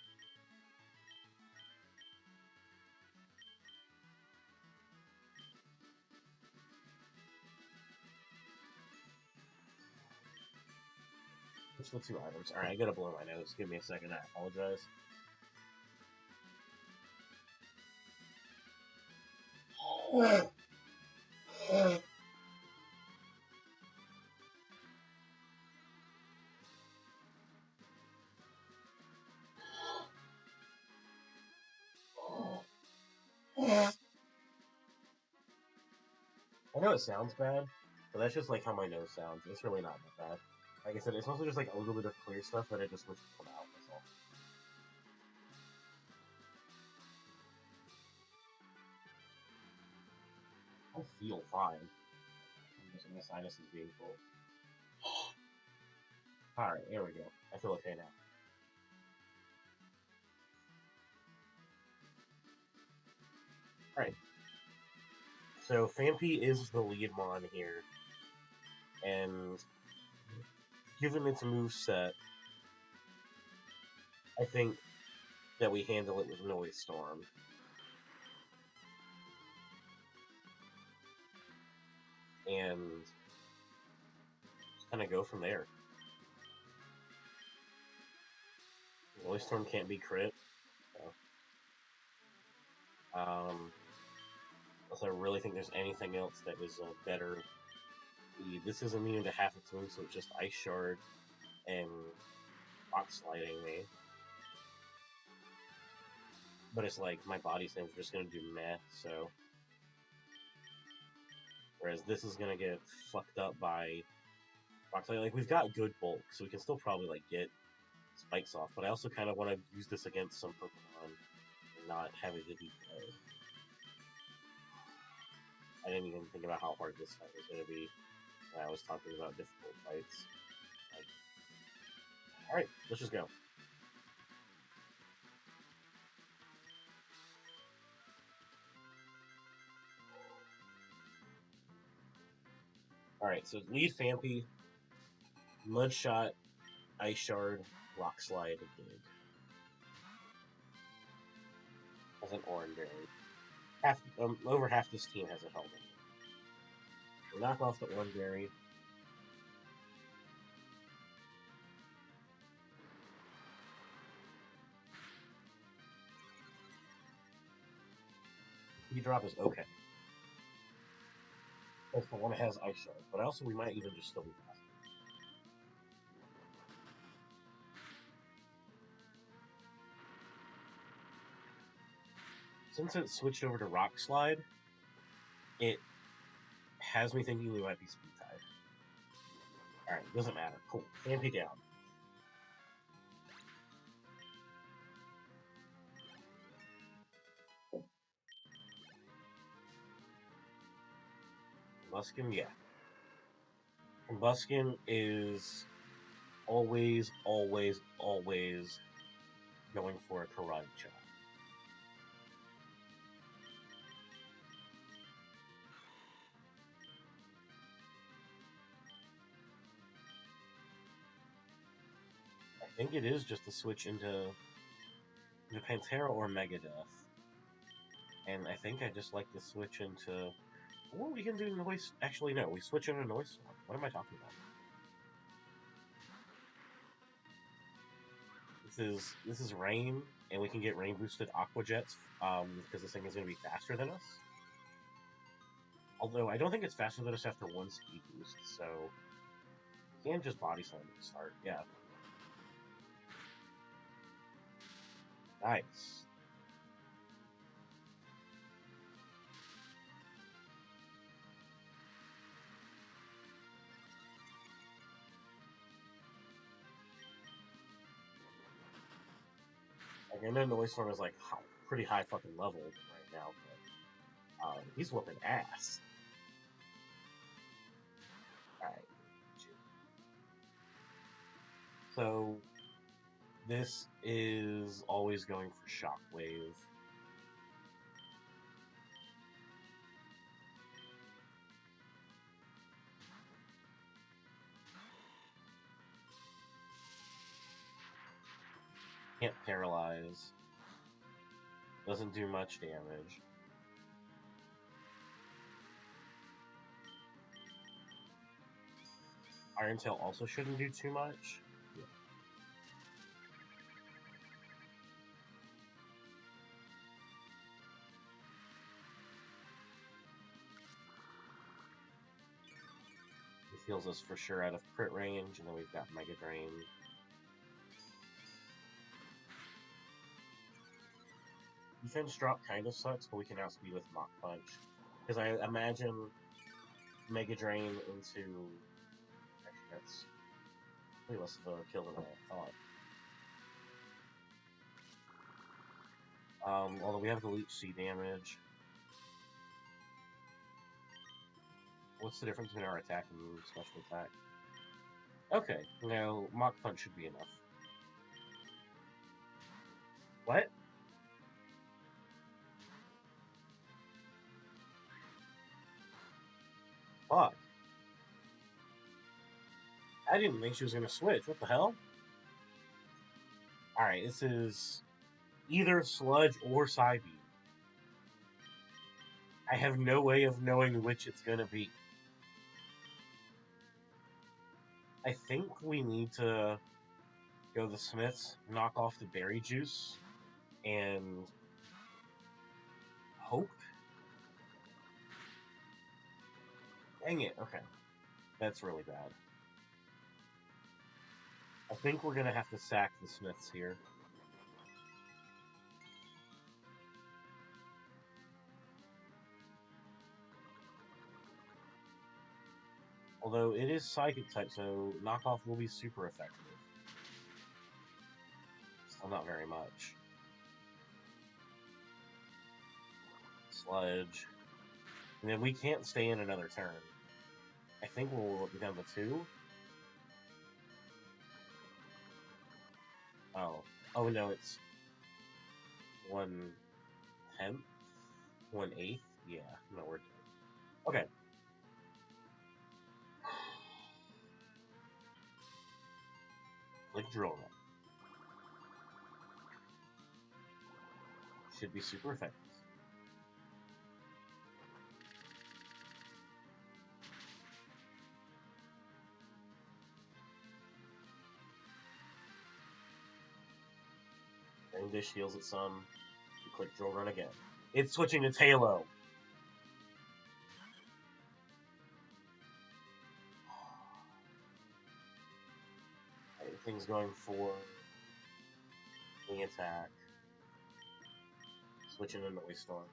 Which the 2 items? Alright, I gotta blow my nose. Give me a second, I apologize. know it sounds bad, but that's just like how my nose sounds. It's really not that bad. Like I said, it's mostly just like a little bit of clear stuff that I just wish would come out. That's all. I feel fine. I'm just my sinuses being full. Alright, there we go. I feel okay now. Alright. So Fampi is the lead mon here. And given its move set, I think that we handle it with Noise Storm. And just kind of go from there. Noise Storm can't be crit. So. Unless I really think there's anything else that is a better lead. This is immune to half its moves, so it's just Ice Shard and Rock Sliding me. But it's like, my body thing's just gonna do meh, so... Whereas this is gonna get fucked up by Rock Sliding. Like, we've got good bulk, so we can still probably, like, get spikes off, but I also kind of want to use this against some Pokemon and not have it be played. I didn't even think about how hard this fight was going to be when I was talking about difficult fights. Like, alright, let's just go. Alright, so lead Fampi, Mud Shot, Ice Shard, Rock Slide, Dig. As an Oranberry. Over half this team has a helmet. We'll knock off the Oranberry. Drop is okay. That's the one that has Ice Shard, but also we might even just still be fast. Since it switched over to Rock Slide, it has me thinking we might be speed tied. Alright, doesn't matter. Cool. Fampi down. Combuskin, yeah. Combuskin is always going for a Karate Chop. I think it is just a switch into Pantera or Megadeth. And I think I just like to switch into... Well, we can do Noise... Actually, no. We switch into Noise Storm. What am I talking about? This is Rain, and we can get Rain boosted Aqua Jets, because this thing is going to be faster than us. Although, I don't think it's faster than us after one speed boost, so... We can just Body Slam at the start, yeah. Nice. Like, I know Noise Storm is, like, pretty high fucking level right now, but he's whooping ass. Alright. So, this is always going for Shockwave. Can't paralyze. Doesn't do much damage. Iron Tail also shouldn't do too much. Yeah. It heals us for sure out of crit range, and then we've got Mega Drain. Defense drop kind of sucks, but we can outspeed with Mach Punch. Because I imagine Mega Drain into... Actually, that's way less of a kill than I thought. Although we have the Leech Sea damage. What's the difference between our attack and special attack? Okay, now Mach Punch should be enough. What? Fuck. I didn't think she was gonna switch. What the hell? Alright, this is either Sludge or Psybeam. I have no way of knowing which it's gonna be. I think we need to go to the Smiths, knock off the berry juice, and hope. Dang it, okay. That's really bad. I think we're gonna have to sack the Smiths here. Although it is Psychic type, so knockoff will be super effective. Still not very much. Sludge. And then we can't stay in another turn. I think we'll become a 2. Oh. Oh no, it's 1/10? 1/8? Yeah, no, we're dead. Okay. Click Drill Run. Should be super effective. And Dish heals it some. You click Drill Run again. It's switching to Talo. Everything's going for the attack. Switching to Noise Storm.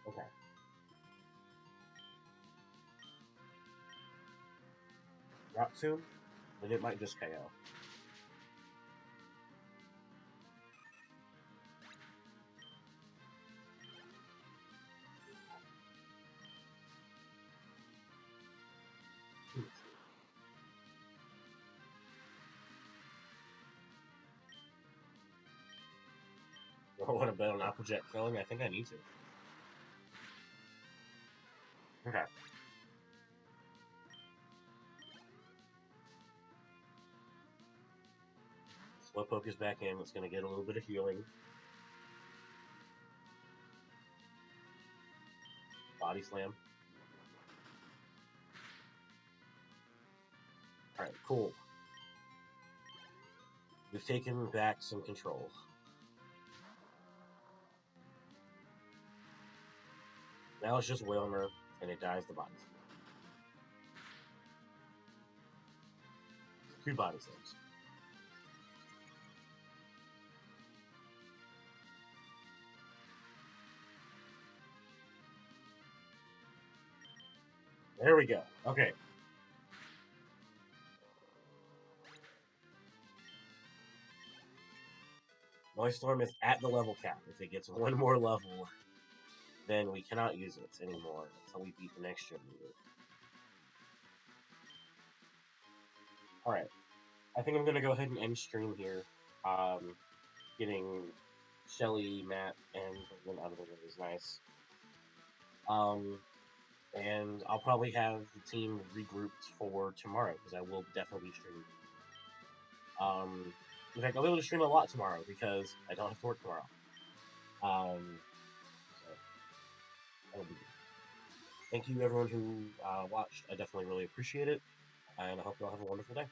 Okay. Drop soon, but it might just KO. I want to bet on Applejack killing. I think I need to. Okay. Slowpoke is back in. It's going to get a little bit of healing. Body Slam. Alright, cool. We've taken back some control. Now it's just Wilmer, and it dies the body slam. 2 body slams. There we go. Okay. Noise Storm is at the level cap. If it gets one more level, then we cannot use it anymore until we beat the next gym leader. Alright. I think I'm going to go ahead and end stream here. Getting Shelly, Matt, and Brooklyn out of the way is nice. And I'll probably have the team regrouped for tomorrow, because I will definitely be streaming. In fact, I'll be able to stream a lot tomorrow, because I don't have to work tomorrow. So, that'll be good. Thank you, everyone who watched. I definitely really appreciate it, and I hope you all have a wonderful day.